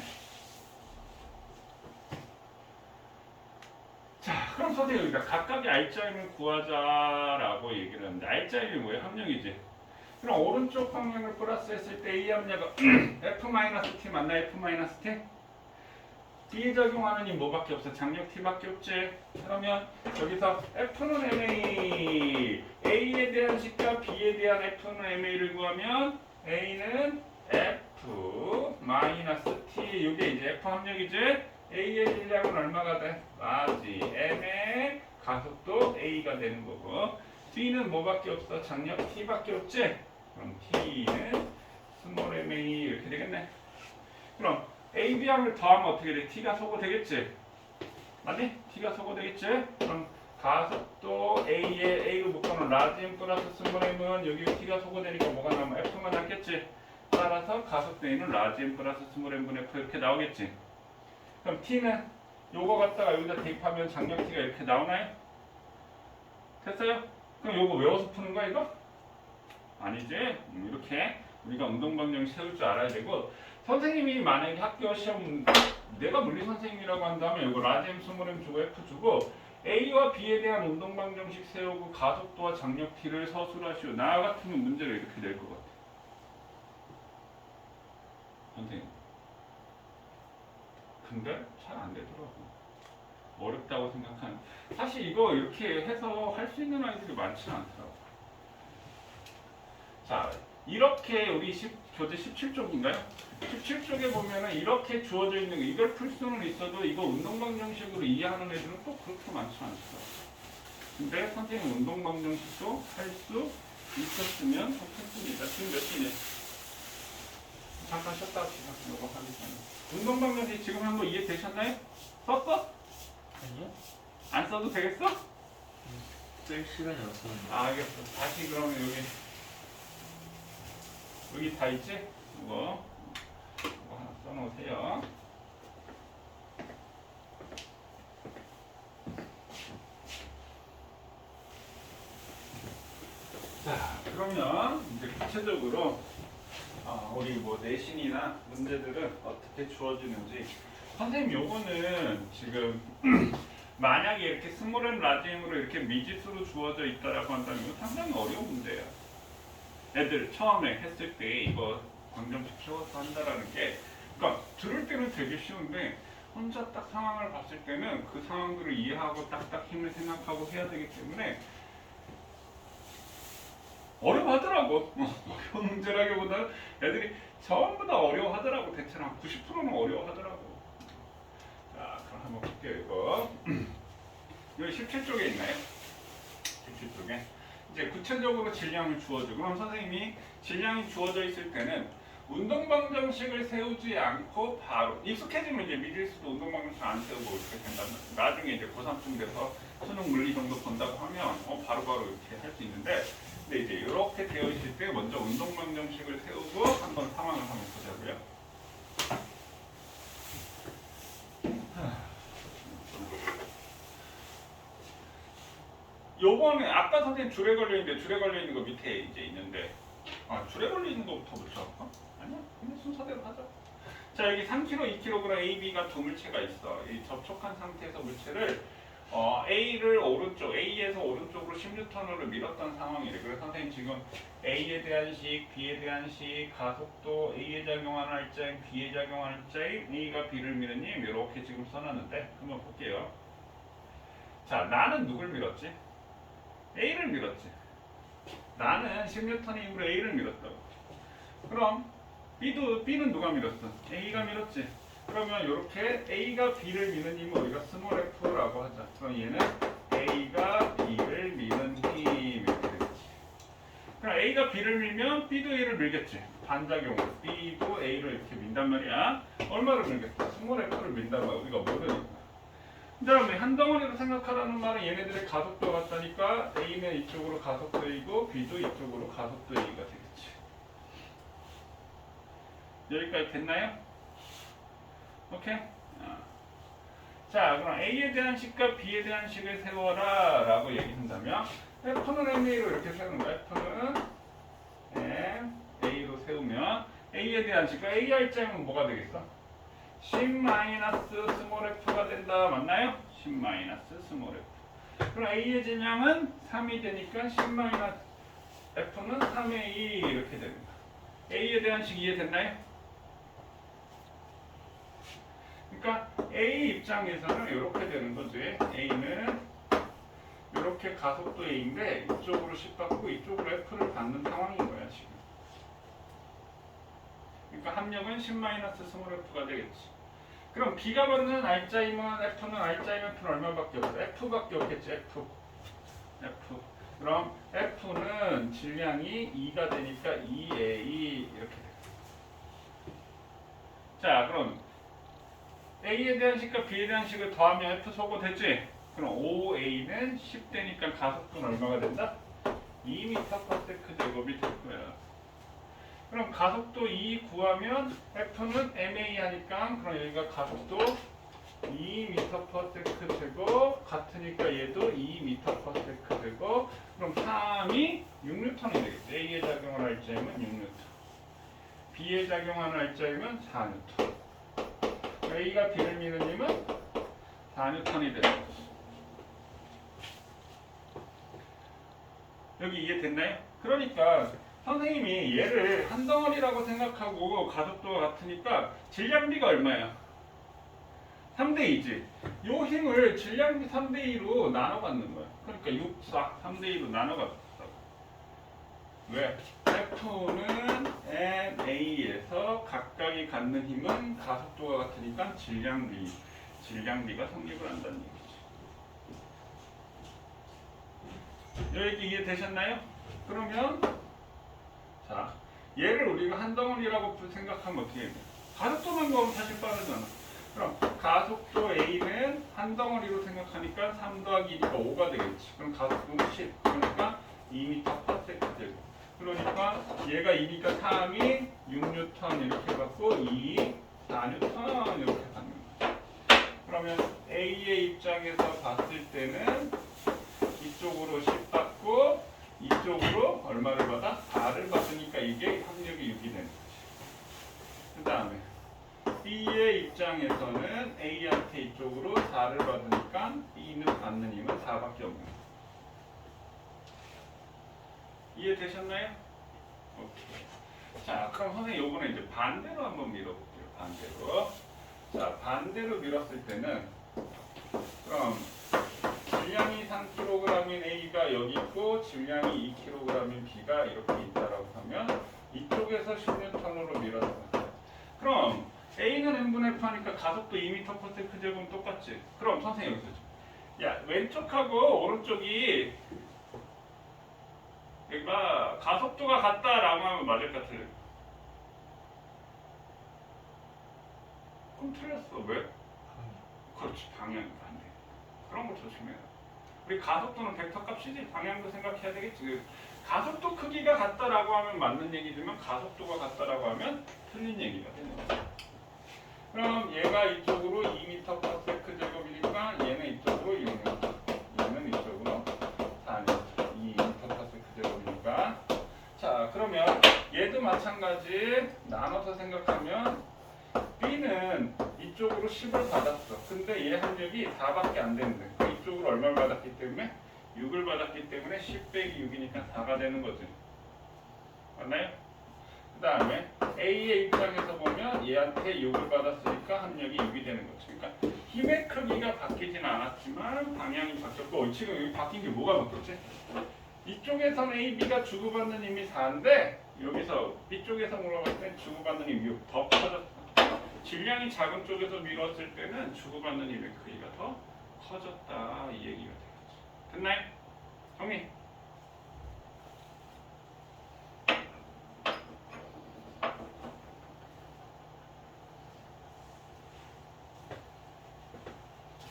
자, 그럼 선생님 여기다 각각의 R자임을 구하자라고 얘기를 하는데 R자임이 뭐예요? 합력이지. 그럼 오른쪽 합력을 플러스했을 때 이 합력은 F-T 맞나? F-T? B에 적용하는 힘 뭐밖에 없어? 장력 T밖에 없지. 그러면 여기서 F는 MA, A에 대한 식과 B에 대한 F는 MA를 구하면 A는 F-T, 이게 이제 F 합력이지. A의 질량은 얼마가 돼? 라지 M의 가속도 A가 되는 거고, B는 뭐밖에 없어? 장력 T밖에 없지. 그럼 T는 스몰 MA 이렇게 되겠네. 그럼 A, B항을 더하면 어떻게 돼? T가 소거되겠지? 맞니? T가 소거되겠지? 그럼 가속도 A에 A로 묶어놓은 라지 M 플러스 스몰 M은 여기 T가 소거되니까 뭐가 나오면 F만 남겠지? 따라서 가속도 A는 라지 M 플러스 스몰 M분의 F 이렇게 나오겠지? 그럼 T는 요거 갖다가 여기다 대입하면 장력 T가 이렇게 나오나요? 됐어요? 그럼 요거 외워서 푸는 거야 이거? 아니지? 이렇게 우리가 운동방정 세울 줄 알아야 되고, 선생님이 만약에 학교 시험 내가 물리 선생님이라고 한다면 이거 라지엠, 스몰엠 주고 F 주고 A와 B에 대한 운동방정식 세우고 가속도와 장력 T를 서술하시오. 나 같으면 문제를 이렇게 낼 것 같아. 선생님. 근데 잘 안 되더라고. 어렵다고 생각하는. 사실 이거 이렇게 해서 할 수 있는 아이들이 많지는 않더라고. 자, 이렇게 우리 교재 17쪽인가요? 17쪽에 보면은 이렇게 주어져 있는 거, 이걸 풀 수는 있어도 이거 운동방정식으로 이해하는 애들은 또 그렇게 많지 않더라고. 근데 선생님 운동방정식도 할 수 있었으면 좋겠습니다. 지금 몇 시냐? 잠깐 쉬었다 합시다. 이거 하기 전에. 운동방정식 지금 한 거 이해되셨나요? 썼어? 아니요? 안 써도 되겠어? 쓸 시간이 없었는데. 알겠어. 다시 그러면 여기 다 있지? 이거 하나 써놓으세요. 자, 그러면 이제 구체적으로 우리 뭐 내신이나 문제들은 어떻게 주어지는지. 선생님 요거는 지금 만약에 이렇게 스몰 M 라지엠으로 이렇게 미지수로 주어져 있다라고 한다면 이거 상당히 어려운 문제예요. 애들 처음에 했을 때 이거 방정식 세워서 한다라는 게, 그러니까 들을 때는 되게 쉬운데 혼자 딱 상황을 봤을 때는 그 상황들을 이해하고 딱딱 힘을 생각하고 해야 되기 때문에 어려워하더라고. 어려운 문제라기보다는 애들이 전부 다 어려워하더라고. 대체로 한 90%는 어려워하더라고. 자, 그럼 한번 볼게요. 이거 여기 17쪽에 있나요? 17쪽에 이제 구체적으로 질량을 주어주고, 그럼 선생님이 질량이 주어져 있을 때는 운동방정식을 세우지 않고 바로 익숙해지면 이제 미지수도 운동방정식 안 세우고 이렇게 된다면 나중에 이제 고3쯤 돼서 수능 물리 정도 본다고 하면 바로바로 이렇게 할 수 있는데, 근데 이제 이렇게 되어 있을 때 먼저 운동방정식을 세우고 한번 상황을 한번 보자고요. 요번에 아까 선생님 줄에 걸려 있는데 줄에 걸려 있는 거 밑에 이제 있는데, 줄에 걸려 있는 거부터 붙여볼까? 아니야, 그냥 순서대로 하자. 자, 여기 3kg, 2kg AB가 두 물체가 있어. 이 접촉한 상태에서 물체를 A를 오른쪽, A에서 오른쪽으로 10N으로 밀었던 상황이래. 그래서 선생님 지금 A에 대한 식, B에 대한 식, 가속도, A에 작용하는 R자임, B에 작용하는 R자임, A가 B를 미는 힘 이렇게 지금 써놨는데 한번 볼게요. 자, 나는 누굴 밀었지? A를 밀었지. 나는 10N의 힘으로 A를 밀었다고. 그럼 B는 누가 밀었어? A가 밀었지. 그러면 이렇게 A가 B를 미는 힘을 우리가 스몰 F라고 하자. 그럼 얘는 A가 B를 미는 힘 이렇게 되겠지. 그럼 A가 B를 밀면 B도 A를 밀겠지. 반작용으로 B도 A를 이렇게 민단 말이야. 얼마를 밀겠어? 스몰 F를 민단 말이야. 우리가 모르니까. 그 다음에 한 덩어리로 생각하라는 말은 얘네들의 가속도가 같다니까 A는 이쪽으로 가속도 A고 B도 이쪽으로 가속도 A가 되겠지. 여기까지 됐나요? 오케이? 자, 그럼 A에 대한 식과 B에 대한 식을 세워라 라고 얘기한다면 F는 MA로 이렇게 세우는 거야. F는 A로 세우면 A에 대한 식과 AR자면 뭐가 되겠어? 10 스몰 f가 된다. 맞나요? 10 스몰 f. 그럼 A의 진양은 3이 되니까 10 f는 3의 2 이렇게 됩니다. A에 대한 식 이해됐나요? 그러니까 A 입장에서는 이렇게 되는 거지. A는 이렇게 가속도 A인데 이쪽으로 10 받고 이쪽으로 F를 받는 상황인 거야 지금. 그러니까 합력은 10 스몰 F가 되겠지. 그럼 B가 받는 R자이면 F는 R자이면 F는 얼마밖에 없어? F밖에 없겠지. F. 그럼 F는 질량이 2가 되니까 2A 이렇게 돼. 자, 그럼 A에 대한 식과 B에 대한 식을 더하면 F 소거 됐지? 그럼 5A는 10 되니까 가속도는 얼마가 된다? 2m/s 제곱이 될 거야. 그럼 가속도 2 구하면 F는 MA 하니까 그럼 여기가 가속도 2m/s 제곱 같으니까 얘도 2m/s 제곱. 그럼 3이 6N이 되겠지. A에 작용하는 R자이면 6N, B에 작용하는 R자이면 4N. A가 B를 미는 힘은 4N이 되는 거지. 여기 이해됐나요? 그러니까 선생님이 얘를 한 덩어리라고 생각하고 가속도가 같으니까 질량비가 얼마야? 3대2지. 요 힘을 질량비 3대2로 나눠 갖는 거야. 그러니까 6, 4, 3대2로 나눠 갖다. 왜? F는 MA에서 각각이 갖는 힘은 가속도가 같으니까 질량비가 성립을 한다는 얘기지. 여기 이해되셨나요? 그러면 자, 얘를 우리가 한 덩어리라고 생각하면 어떻게 해야 돼? 가속도만 보면 사실 빠르잖아. 그럼 가속도 A는 한 덩어리로 생각하니까 3 더하기 2니까 5가 되겠지. 그럼 가속도는 10. 그러니까 2m/s 제곱. 그러니까 얘가 2니까 3이 6N 이렇게 받고 2, 4N 이렇게 받는 거야. 그러면 A의 입장에서 봤을 때는 이쪽으로 10 받고 이쪽으로 얼마를 받아? 4를 받으니까 이게 합력이 6이 되는 거지. 그 다음에 B의 입장에서는 A한테 이쪽으로 4를 받으니까 B는 받는 힘은 4밖에 없는 거야. 이해되셨나요? 오케이. 자, 그럼 선생님 요번에 이제 반대로 한번 밀어볼게요. 반대로. 자, 반대로 밀었을 때는 그럼 질량이 3kg인 A가 여기 있고 질량이 2kg인 B가 이렇게 있다라고 하면 이쪽에서 10N으로 밀었어. 그럼 A는 n분의 F 하니까 가속도 2m/s 제곱은 똑같지? 그럼 선생님 여기서 야, 왼쪽하고 오른쪽이 여기가 가속도가 같다라고 하면 맞을 것 같아. 그럼 틀렸어. 왜? 그렇지, 방향이 반대. 그런 거 조심해요. 우리 가속도는 벡터 값이지 방향도 생각해야 되겠지. 가속도 크기가 같다라고 하면 맞는 얘기지만 가속도가 같다라고 하면 틀린 얘기가 되는 거야. 그럼 얘가 이쪽으로 2m/s 제곱이니까 얘는 이쪽으로 6m, 얘는 이쪽으로 4m, 2m/s 제곱이니까. 자, 그러면 얘도 마찬가지 나눠서 생각하면 B는 이쪽으로 10을 받았어. 근데 얘 합력이 4밖에 안 되는데 이쪽으로 얼마를 받았기 때문에 6을 받았기 때문에 10 빼기 6이니까 4가 되는 거지. 맞나요? 그 다음에 A의 입장에서 보면 얘한테 6을 받았으니까 합력이 6이 되는 거지. 그러니까 힘의 크기가 바뀌진 않았지만 방향이 바뀌었고 지금 여기 바뀐 게 뭐가 바뀌었지? 이쪽에서는 A, B가 주고받는 힘이 4인데 여기서 B쪽에서 물어봤을 땐 주고받는 힘이 6, 더 커졌어. 질량이 작은 쪽에서 미뤘을 때는 주고받는 힘의 크기가 더 커졌다 이 얘기가 되겠지. 됐나요? 정리.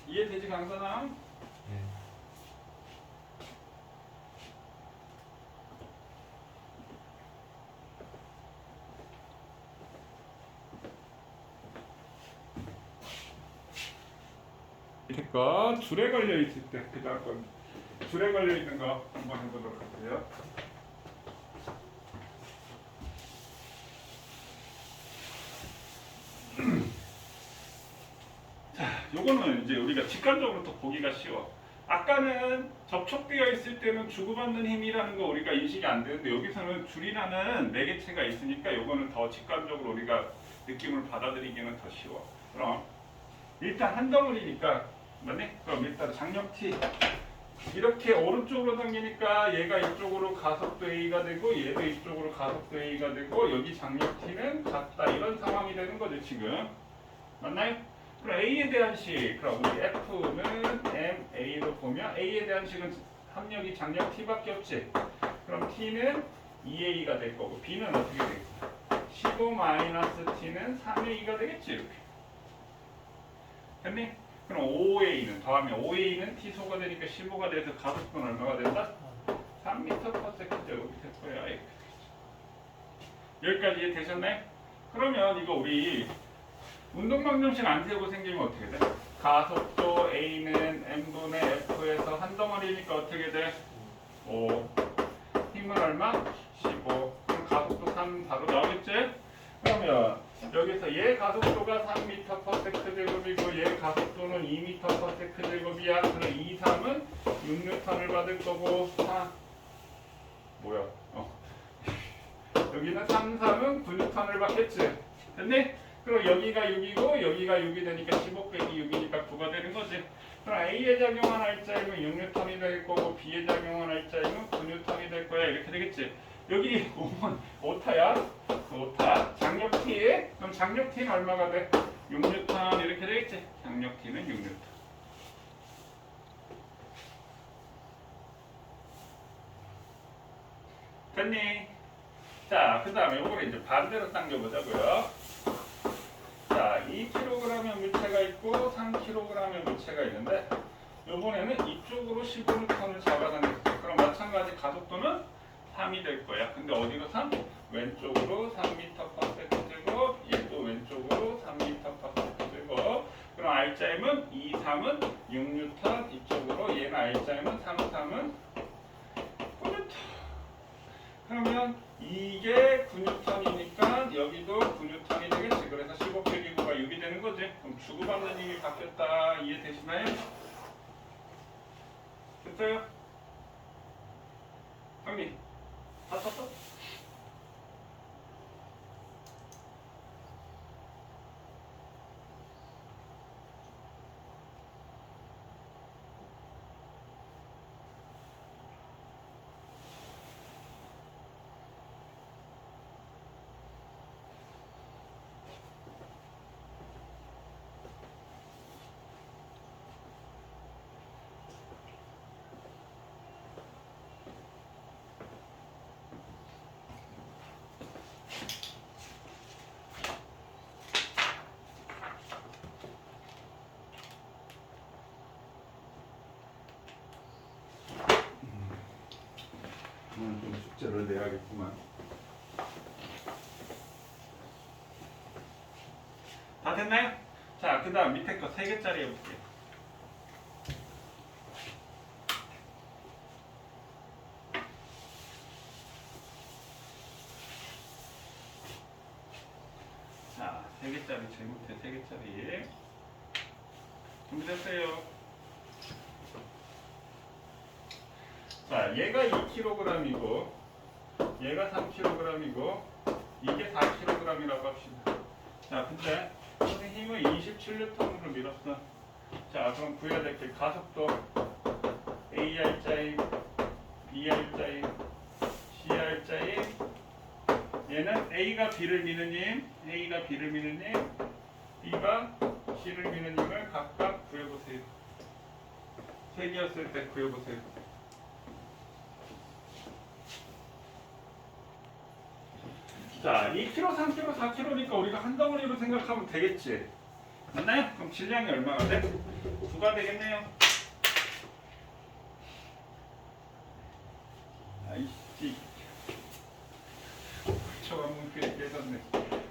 이해되지 강선아? 네. 거 줄에 걸려 있을 때 그다음 건 줄에 걸려 있는 거 한번 해보도록 할게요. 자, 요거는 이제 우리가 직관적으로 또 보기가 쉬워. 아까는 접촉되어 있을 때는 주고받는 힘이라는 거 우리가 인식이 안 되는데 여기서는 줄이라는 매개체가 있으니까 요거는 더 직관적으로 우리가 느낌을 받아들이기는 더 쉬워. 그럼 일단 한 덩어리니까 맞니? 그럼 일단 장력 T 이렇게 오른쪽으로 당기니까 얘가 이쪽으로 가속도 A가 되고 얘도 이쪽으로 가속도 A가 되고 여기 장력 T는 같다 이런 상황이 되는 거죠 지금. 맞나요? 그럼 A에 대한 식 그럼 우리 F는 MA로 보면 A에 대한 식은 합력이 장력 T밖에 없지. 그럼 T는 2A가 될 거고 B는 어떻게 되겠어? 15-T는 3A가 되겠지 이렇게. 됐니? 그럼 5A는 더하면 5A는 T소가 되니까 15가 돼서 가속도는 얼마가 된다? 3m/s 제곱이 될 거야. 여기까지 이해되셨나요? 그러면 이거 우리 운동방정식 안 세고 생기면 어떻게 돼? 가속도 A는 M분의 F에서 한 덩어리니까 어떻게 돼? 5 힘은 얼마? 15 그럼 가속도 3 바로 나오겠지? 그러면 여기서 얘 가속도가 3m/s 제곱이고 얘 가속도는 2m/s 제곱이야. 그럼 2, 3은 6N을 받을 거고 4 뭐야? 여기는 3, 3은 9N을 받겠지. 됐니? 그럼 여기가 6이고 여기가 6이 되니까 15 빼기 6이니까 9가 되는 거지. 그럼 A에 작용한 알짜임은 6N이 될 거고 B에 작용한 알짜임은 9N이 될 거야. 이렇게 되겠지. 여기 5는 오타야. 오타. 장력 T. 그럼 장력 T는 얼마가 돼? 6N 이렇게 되겠지. 장력 T는 6N. 됐니? 자, 그 다음에 이거를 이제 반대로 당겨보자고요. 자, 2kg의 물체가 있고 3kg의 물체가 있는데 이번에는 이쪽으로 15N을 잡아당겼어. 그럼 마찬가지 가속도는 3이 될 거야. 근데 어디로 3? 왼쪽으로 3m/s 제곱, 얘도 왼쪽으로 3m/s 제곱. 그럼 R자임은 2, 3은 6N 이쪽으로 얘는 R자임은 3, 3은 9N. 그러면 이게 9N이니까 여기도 9N이 되겠지. 그래서 15 빼기 9가 6이 되는 거지. 그럼 주고받는 힘이 바뀌었다. 이해되시나요? 됐어요? 형님 다 썼어? 좀 숙제를 내야겠구만. 다 됐나요? 자, 그 다음 밑에 거 3개짜리 해볼게요. 자, 3개짜리, 제일 밑에 3개짜리. 준비됐어요? 자, 얘가 2kg이고 얘가 3kg이고 이게 4kg이라고 합시다. 자, 근데 힘을 27N으로 밀었어. 자, 그럼 구해야 될 게 가속도 AR자임, BR자임, CR자임. 얘는 A가 B를 미는 힘, A가 B를 미는 힘, B가 C를 미는 힘을 각각 구해보세요. 3개였을 때 구해보세요. 자, 2kg, 3kg, 4kg니까 우리가 한 덩어리로 생각하면 되겠지. 맞나요? 그럼 질량이 얼마가 돼? 9가 되겠네요. 아이씨. 저가 문제 깨졌네.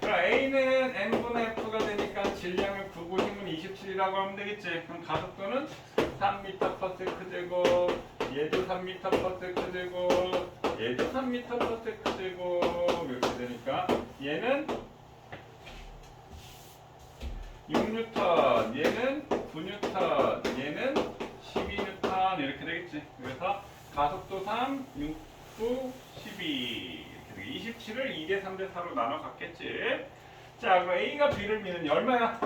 그럼 A는 n분의 F가 되니까 질량을 9고 힘은 27이라고 하면 되겠지. 그럼 가속도는 3m/s제곱, 얘도 3m/s제곱, 얘도 3m/s제곱 이렇게 되니까 얘는 6N, 얘는 9N, 얘는 12N 이렇게 되겠지. 그래서 가속도 3, 6, 9, 12 27을 2대 3대 4로 나눠 갖겠지. 자, 그럼 A가 B를 미는 얼마야?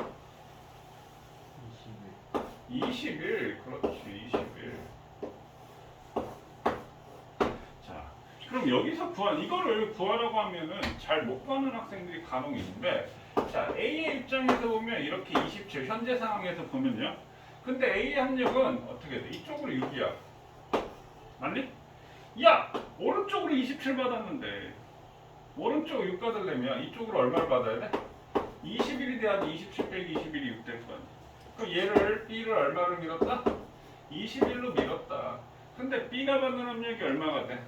21. 그렇지, 21. 자, 그럼 여기서 이거를 구하라고 하면은 잘 못 구하는 학생들이 간혹 있는데, 자, A의 입장에서 보면 이렇게 27, 현재 상황에서 보면요. 근데 A의 합력은 어떻게 돼? 이쪽으로 6이야. 맞니? 야! 오른쪽으로 27 받았는데, 오른쪽 6 받으려면 이쪽으로 얼마를 받아야 돼? 21이 돼야지. 27 빼기 21이 6 될 거 아니야. 그럼 얘를 B를 얼마로 밀었다? 21로 밀었다. 근데 B가 받는 압력이 얼마가 돼?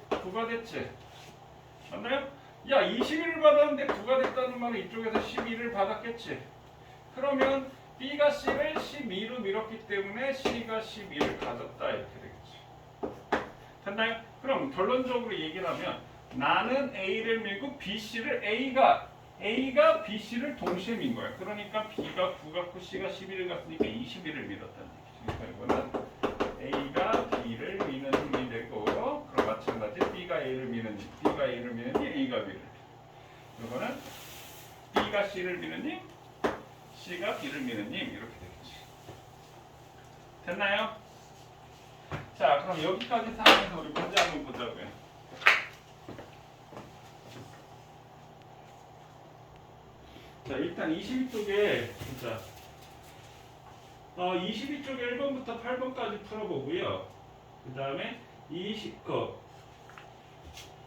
9가 됐지. 맞나요? 야, 21을 받았는데 9가 됐다는 말은 이쪽에서 12를 받았겠지. 그러면 B가 C를 12로 밀었기 때문에 C가 12를 가졌다 이렇게 되겠지. 됐나요? 그럼 결론적으로 얘기를 하면 나는 A를 밀고 BC를 A가 BC를 동시에 민 거야. 그러니까 B가 9 갖고 C가 11을 갔으니까 21을 밀었다는 얘기지. 그러니까 이거는 A가 B를 미는 힘이 되고, 그럼 마찬가지 B가 A를 미는 힘, B가 A를 미는 힘, A가 B를. 이거는 B가 C를 미는 힘, C가 B를 미는 힘 이렇게 되겠지. 됐나요? 자, 그럼 여기까지 상황에서 우리 문제 한번 보자고요. 자, 일단 22쪽에 진짜 22쪽에 1번부터 8번까지 풀어보고요. 그 다음에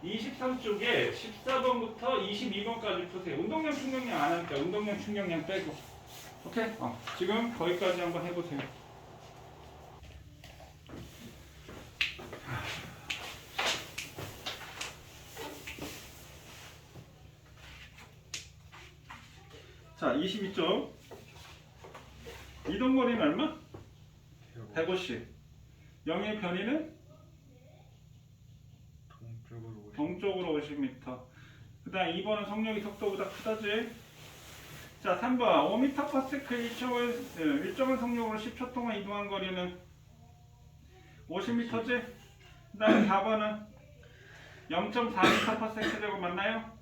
23쪽에 14번부터 22번까지 푸세요. 운동량 충격량 안 하니까 운동량 충격량 빼고. 오케이? 지금 거기까지 한번 해보세요. 자, 22쪽. 이동거리는 얼마? 150. 0의 변이는? 동쪽으로 50m. 그 다음 2번은 속력이 속도보다 크다지. 자, 3번 5m/s 일정한 속력으로 10초 동안 이동한 거리는 50m지. 그 다음 4번은 0.4m/s제곱 맞나요?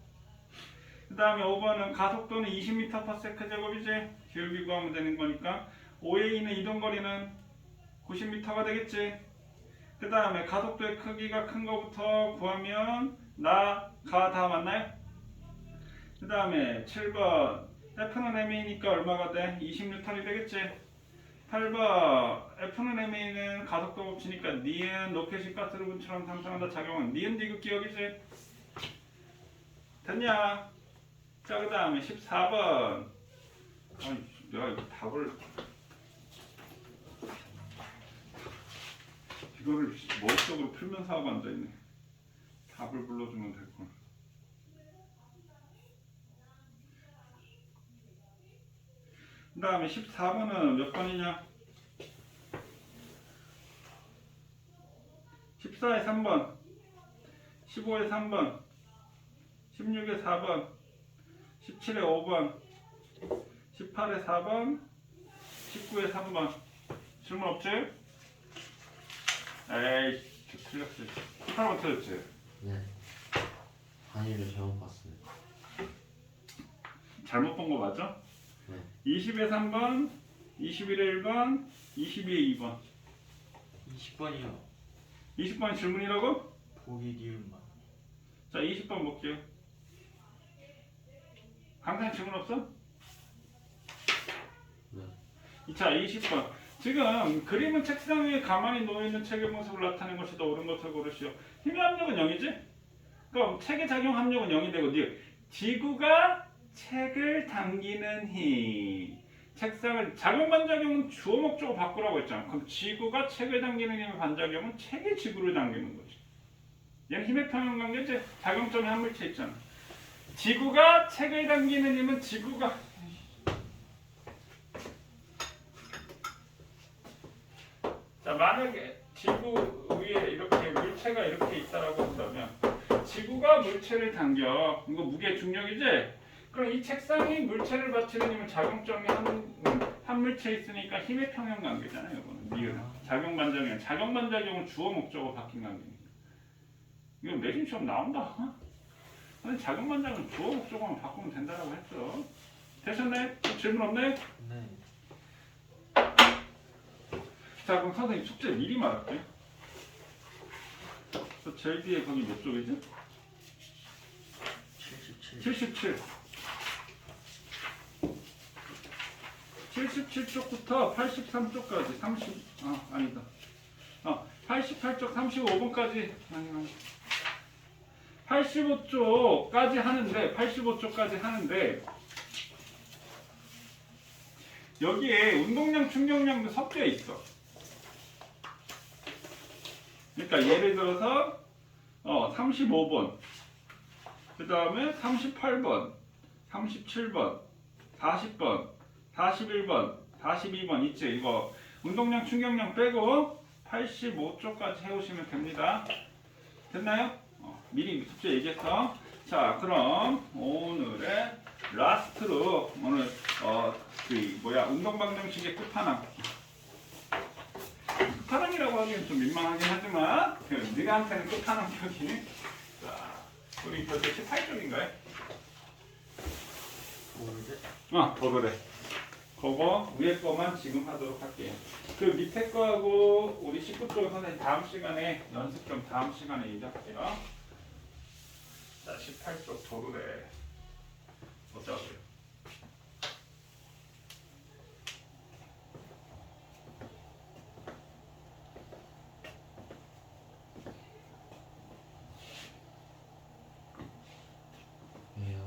그 다음에 5번은 가속도는 20m/s제곱이지. 기울기 구하면 되는 거니까 5에 있는 이동거리는 90m가 되겠지. 그 다음에 가속도의 크기가 큰 거부터 구하면 나, 가 다 맞나요? 그 다음에 7번 F는 MA니까 얼마가 돼? 20N이 되겠지. 8번 F는 MA는 가속도 법칙이니까 니은 로켓이 가스를 분처럼 상승한다 작용은 니은 디귿 기억이지. 됐냐? 자, 그 다음에 14번. 아니, 내가 이거 답을 이거를 머릿속으로 풀면서 하고 앉아있네. 답을 불러주면 될걸. 그 다음에 14번은 몇 번이냐? 14에 3번, 15에 3번, 16에 4번, 17에 5번, 18에 4번, 19에 3번. 질문 없지? 에이, 틀렸어. 18번 틀렸지? 네. 단위를 잘못 봤어요. 잘못 본 거 맞아? 네. 20에 3번, 21에 1번, 22에 2번. 20번이요. 20번이 질문이라고? 보기 니은만. 자, 20번 볼게요. 강사님 질문 없어? 네. 자, 20번. 지금 그림은 책상 위에 가만히 놓여있는 책의 모습을 나타낸 것이 더 옳은 것을 고르시오. 힘의 합력은 0이지? 그럼 책의 작용 합력은 0이 되고 지구가 책을 당기는 힘. 책상을 작용 반작용은 주어 목적어 바꾸라고 했잖아. 그럼 지구가 책을 당기는 힘의 반작용은 책이 지구를 당기는 거지. 얘는 힘의 평형 관계지. 작용점이 한 물체 있잖아. 지구가 책을 당기는 힘은 지구가 자 만약에 지구 위에 이렇게 물체가 이렇게 있다라고 한다면 지구가 물체를 당겨. 이거 무게 중력이지? 그럼 이 책상이 물체를 받치는 힘은 작용점이 한 물체 있으니까 힘의 평형 관계잖아요. 이거는 니은 작용 반작용. 작용 반작용은 주어 목적어 바뀐 관계입니다. 이거 내신 시험 나온다. 아니 작용 반작용 주어 목적어만 바꾸면 된다라고 했어. 되셨나요? 질문 없나요? 네. 자 그럼 선생님 숙제 미리 말할게요. 제일 뒤에 거기 몇 쪽이지? 77. 77쪽부터 83쪽까지 88쪽 35분까지 85쪽까지 하는데 여기에 운동량 충격량도 섞여 있어. 그러니까 예를 들어서 35번 그 다음에 38번 37번 40번 41번 42번 있지. 이거 운동량 충격량 빼고 85쪽까지 해오시면 됩니다. 됐나요? 미리 숙제 얘기했어. 자 그럼 오늘의 라스트로 오늘 운동방정식의 끝판왕이라고 하기엔 좀 민망하긴 하지만 네가한테는 끝판왕격이 자 우리 벌써 18쪽인가요? 그래. 그거 위에 거만 지금 하도록 할게요. 그 밑에 거하고 우리 19쪽 선생님 다음 시간에 연습 좀 다음 시간에 얘기할게요. 자 18쪽 도르래 어쩌고요? 왜요?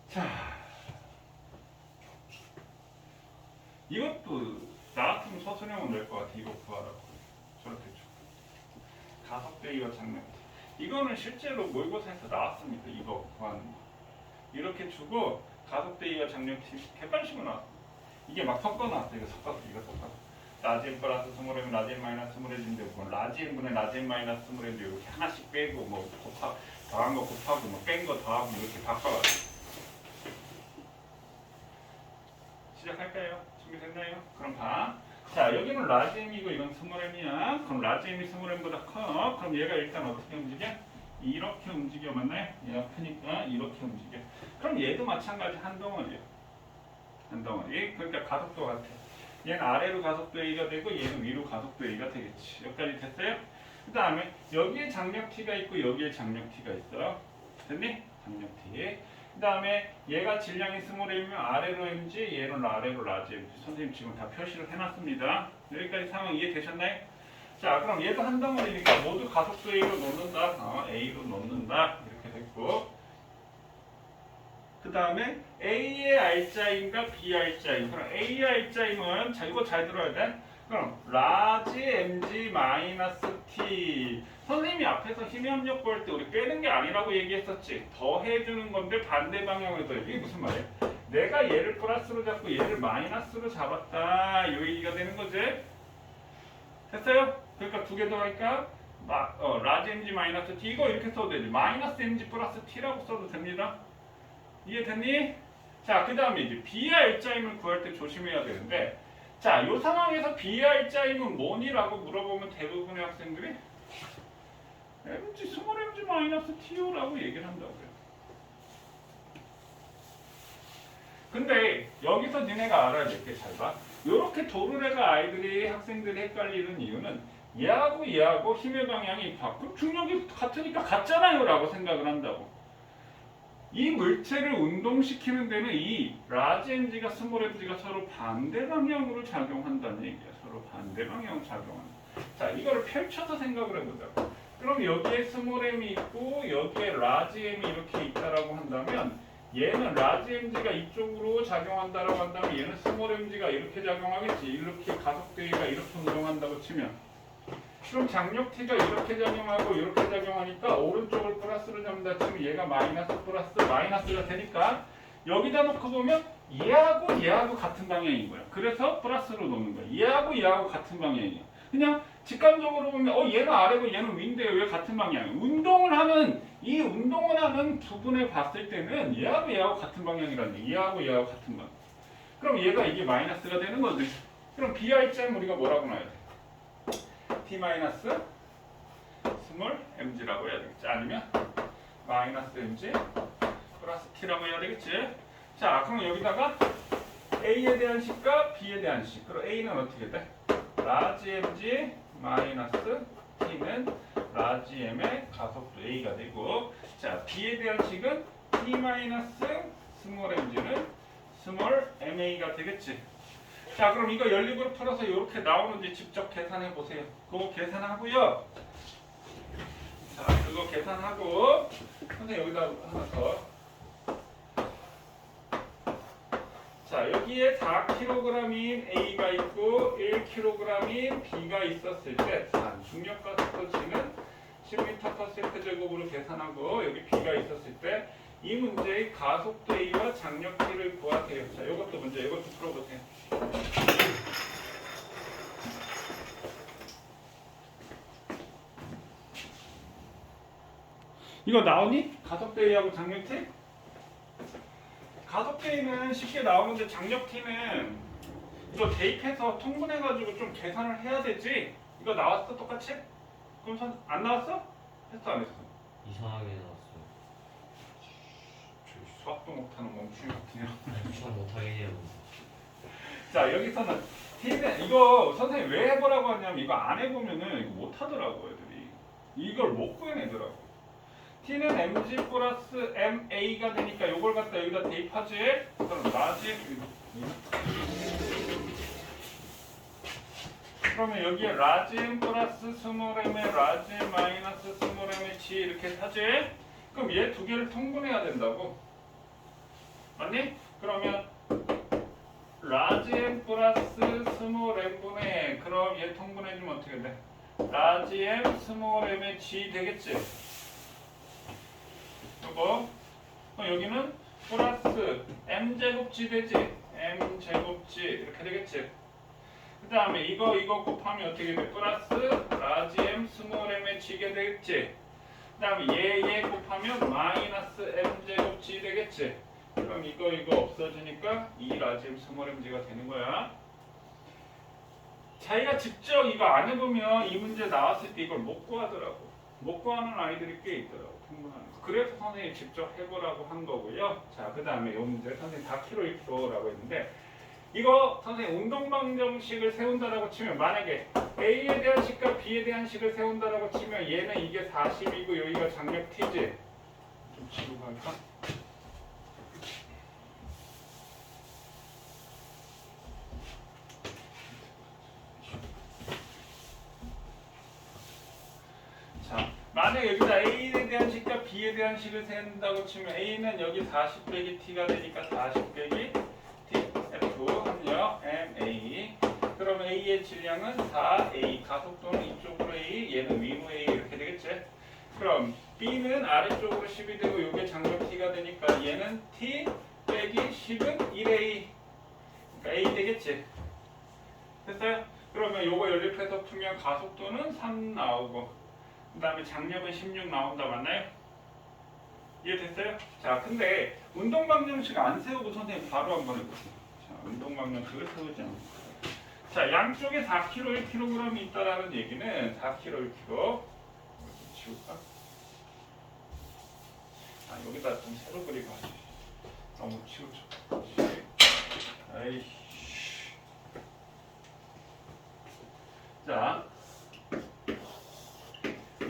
자, 이것도 나 같으면 서술형은 낼 것 같아. 이거 구하라고. 저렇게 줘. 가속대이와 장면. 이거는 실제로 모의고사에서 나왔습니다. 이거 구하는 거. 이렇게 주고 가속대이와 장력티 객관식으로 나왔어. 이게 막 섞어 나왔어. 이거 섞어서. 라지 n 플러스 스몰 m 라지 n 마이너스 스몰 m인데 라지 n분의 라지 n 마이너스 스몰 m인데 이렇게 하나씩 빼고 뭐 더한 거 곱하고 뭐 뺀 거 더하고 이렇게 바꿔가지고. 시작할까요? 준비됐나요? 그럼 봐. 자, 여기는 라지 m이고 이건 스몰 m이야. 그럼 라지 m이 스몰 m보다 커. 그럼 얘가 일단 어떻게 움직여? 이렇게 움직여. 맞나요? 얘가 크니까 이렇게 움직여. 그럼 얘도 마찬가지 한 덩어리야. 한 덩어리. 그러니까 가속도 같아. 얘는 아래로 가속도 A가 되고 얘는 위로 가속도 A가 되겠지. 여기까지 됐어요? 그 다음에 여기에 장력 T가 있고 여기에 장력 T가 있어. 됐니? 장력 T. 그 다음에 얘가 질량이 스몰 m이면 아래로 mg, 얘는 아래로 라지 mg. 선생님 지금 다 표시를 해놨습니다. 여기까지 상황 이해되셨나요? 자, 그럼 얘도 한 덩어리니까 모두 가속도 A로 놓는다. A로 놓는다. 이렇게 됐고. 그 다음에 A의 R자임과 B R자임. 그럼 A의 R자임은 자 이거 잘 들어야 돼. 그럼 라지 mg 마이너스 t. 선생님이 앞에서 힘의 합력 구할 때 우리 빼는 게 아니라고 얘기했었지. 더해주는 건데 반대 방향으로 더. 이게 무슨 말이야? 내가 얘를 플러스로 잡고 얘를 마이너스로 잡았다. 이 얘기가 되는 거지. 됐어요? 그러니까 두 개 더하니까 라지 mg 마이너스 t. 이거 이렇게 써도 되지. 마이너스 mg 플러스 t라고 써도 됩니다. 이해됐니? 자, 그 다음에 이제 BR자임을 구할 때 조심해야 되는데, 자, 이 상황에서 BR자임은 뭐니라고 물어보면 대부분의 학생들이 MG, 스몰 MG 마이너스 TO라고 얘기를 한다고요. 근데 여기서 니네가 알아야 될 게 잘 봐. 요렇게 도르래가 학생들이 헷갈리는 이유는 얘하고 힘의 방향이 바꾸 중력이 같으니까 같잖아요 라고 생각을 한다고. 이 물체를 운동시키는 데는 이 라지 mg가 스몰 mg가 서로 반대 방향으로 작용한다는 얘기야. 서로 반대 방향으로 작용한다. 자, 이거를 펼쳐서 생각을 해보자고. 그럼 여기에 스몰 m이 있고 여기에 라지 m이 이렇게 있다라고 한다면 얘는 라지 mg가 이쪽으로 작용한다라고 한다면 얘는 스몰 mg가 이렇게 작용하겠지. 이렇게 가속대가 이렇게 운동한다고 치면. 그럼 장력 t가 이렇게 작용하고 이렇게 작용하니까 오른쪽을 플러스로 잡는다 치면 얘가 마이너스 플러스 마이너스가 되니까 여기다 놓고 보면 얘하고 같은 방향인 거야. 그래서 플러스로 놓는 거야. 얘하고 같은 방향이야. 그냥 직관적으로 보면 얘는 아래고 얘는 위인데 왜 같은 방향이야? 운동을 하는 부분을 봤을 때는 얘하고 같은 방향이라는 얘기야. 얘하고 같은 방향. 그럼 얘가 이게 마이너스가 되는 거지. 그럼 BI점 우리가 뭐라고 놔야 돼? T 마이너스 스몰 mg라고 해야 되겠지. 아니면 마이너스 mg 플러스 t라고 해야 되겠지. 자, 그럼 여기다가 a에 대한 식과 b에 대한 식. 그럼 a는 어떻게 돼? 라지 mg 마이너스 t는 라지 m의 가속도 a가 되고, 자, b에 대한 식은 t 마이너스 스몰 mg는 스몰 ma가 되겠지. 자, 그럼 이거 연립으로 풀어서 이렇게 나오는지 직접 계산해 보세요. 그거 계산하고요. 자, 그거 계산하고 선생님 여기다 하나 더. 자, 여기에 4kg인 A가 있고 1kg인 B가 있었을 때 중력 가속도치는 10m/c제곱으로 계산하고 여기 B가 있었을 때 이 문제의 가속도 A와 장력 T를 구하세요. 자, 이것도 문제, 이것도 풀어보세요. 이거 나오니? 가속도 A하고 장력 T? 가속 T는 쉽게 나오는데 장력 T는 이거 대입해서 통분해가지고 좀 계산을 해야 되지. 이거 나왔어 똑같이? 그럼 안 나왔어? 했어 안 했어? 이상하게 나왔어요. 수학도 못하는 멍충이 같으냐. 아니, 수학 못하게 해요. 자, 여기서는 T는 이거 선생님 왜 해보라고 하냐면 이거 안 해보면은 이거 못하더라고 애들이. 이걸 못 구해내더라고. T는 mg 플러스 ma가 되니까 이걸 갖다 여기다 대입하지. 그럼 라지 그러면 여기에 라지 m 플러스 스몰 m의 라지 마이너스 스몰 m의 g 이렇게 하지. 그럼 얘 두 개를 통분해야 된다고. 맞니? 그러면 라지 m 플러스 스몰 m분의 그럼 얘 통분해주면 어떻게 돼? 라지 m 스몰 m의 g 되겠지? 이거 여기는 플러스 m제곱 g 되지? m제곱 g 이렇게 되겠지? 그 다음에 이거 곱하면 어떻게 돼? 플러스 라지 m 스몰 m의 g가 되겠지? 그 다음에 얘 곱하면 마이너스 m제곱 g 되겠지? 그럼 이거 없어지니까 2 라지 m 스몰 mg가 되는 거야. 자기가 직접 이거 안 해보면 이 문제 나왔을 때 이걸 못 구하더라고. 못 구하는 아이들이 꽤 있더라고. 통분하는 거. 그래서 선생님이 직접 해보라고 한 거고요. 자, 그 다음에 이 문제 선생님 4kg 1kg라고 했는데 이거 선생님 운동방정식을 세운다라고 치면 만약에 A에 대한 식과 B에 대한 식을 세운다라고 치면 얘는 이게 40이고 여기가 장력 T지. 좀 치고 갈까? 자, 만약 여기다 A에 대한 식과 B에 대한 식을 세운다고 치면 A는 여기 40 빼기 T가 되니까 40 빼기 T F 합력 MA. 그러면 A의 질량은 4A. 가속도는 이쪽으로 A, 얘는 위로 A 이렇게 되겠지? 그럼 B는 아래쪽으로 10이 되고 이게 장력 T가 되니까 얘는 T 빼기 10은 1A. 그러니까 A 되겠지? 됐어요? 그러면 요거 연립해서 풀면 가속도는 3 나오고 그 다음에 장력은 16 나온다. 맞나요? 이해됐어요? 자, 근데 운동방정식 안 세우고 선생님 바로 한번 해보세요. 자, 운동방정식을 세우지 않고. 자, 양쪽에 4kg, 1kg이 있다라는 얘기는 4kg, 1kg. 좀 지울까? 아, 여기다 좀 새로 그리고 하지. 너무 치우쳐. 아이씨. 자.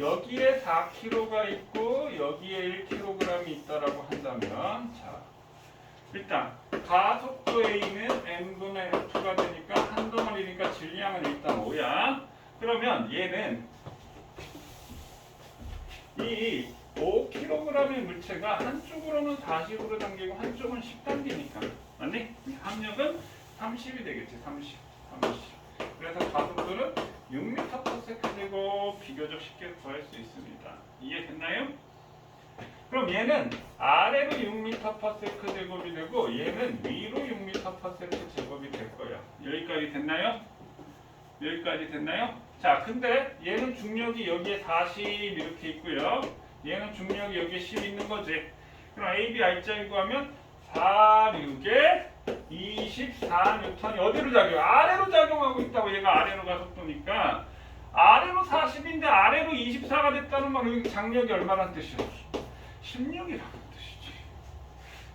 여기에 4kg가 있고 여기에 1kg이 있다라고 한다면 자 일단 가속도 A는 m분의 F가 되니까 한 덩어리니까 질량은 일단 5야. 그러면 얘는 이 5kg의 물체가 한쪽으로는 40으로 당기고 한쪽은 10 당기니까 맞니? 합력은 30이 되겠지. 30. 그래서 가속도는 6m/s 되고 비교적 쉽게 구할 수 있습니다. 이해됐나요? 그럼 얘는 아래로 6m/s 제곱이 되고 얘는 위로 6m/s 제곱이 될 거야. 여기까지 됐나요? 여기까지 됐나요? 자, 근데 얘는 중력이 여기에 40 이렇게 있고요. 얘는 중력이 여기에 10 있는 거지. 그럼 AB R자를 구하면 4, 6에 24N이 어디로 작용? 아래로 작용하고 있다고. 얘가 아래로 가속도니까 아래로 40인데 아래로 24가 됐다는 말은 여기 장력이 얼마란 뜻이야? 16이라는 뜻이지.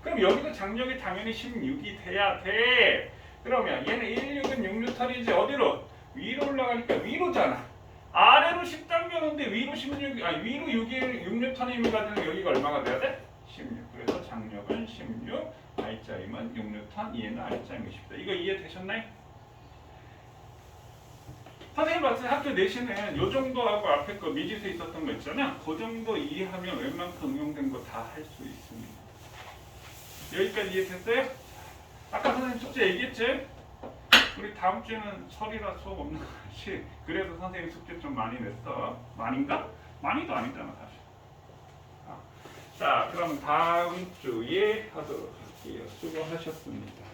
그럼 여기도 장력이 당연히 16이 돼야 돼. 그러면 얘는 16은 6N이지. 어디로? 위로 올라가니까 위로잖아. 아래로 10 당겼는데 위로 16, 위로 6N이면 가지는 여기가 얼마가 돼야 돼? 16. 그래서 장력은 16, R자임은 6N, 얘는 R자임이 10다. 이거 이해되셨나요? 선생님 봤을 때 학교 내신은 요 정도 하고 앞에 거 미지수에 있었던 거 있잖아. 그 정도 이해하면 웬만큼 응용된 거 다 할 수 있습니다. 여기까지 이해됐어요? 아까 선생님 숙제 얘기했지? 우리 다음 주에는 설이라 수업 없는 거 같지? 그래서 선생님 숙제 좀 많이 냈어. 많이인가? 많이도 아니잖아 사실. 자, 그럼 다음 주에 하도록 할게요. 수고하셨습니다.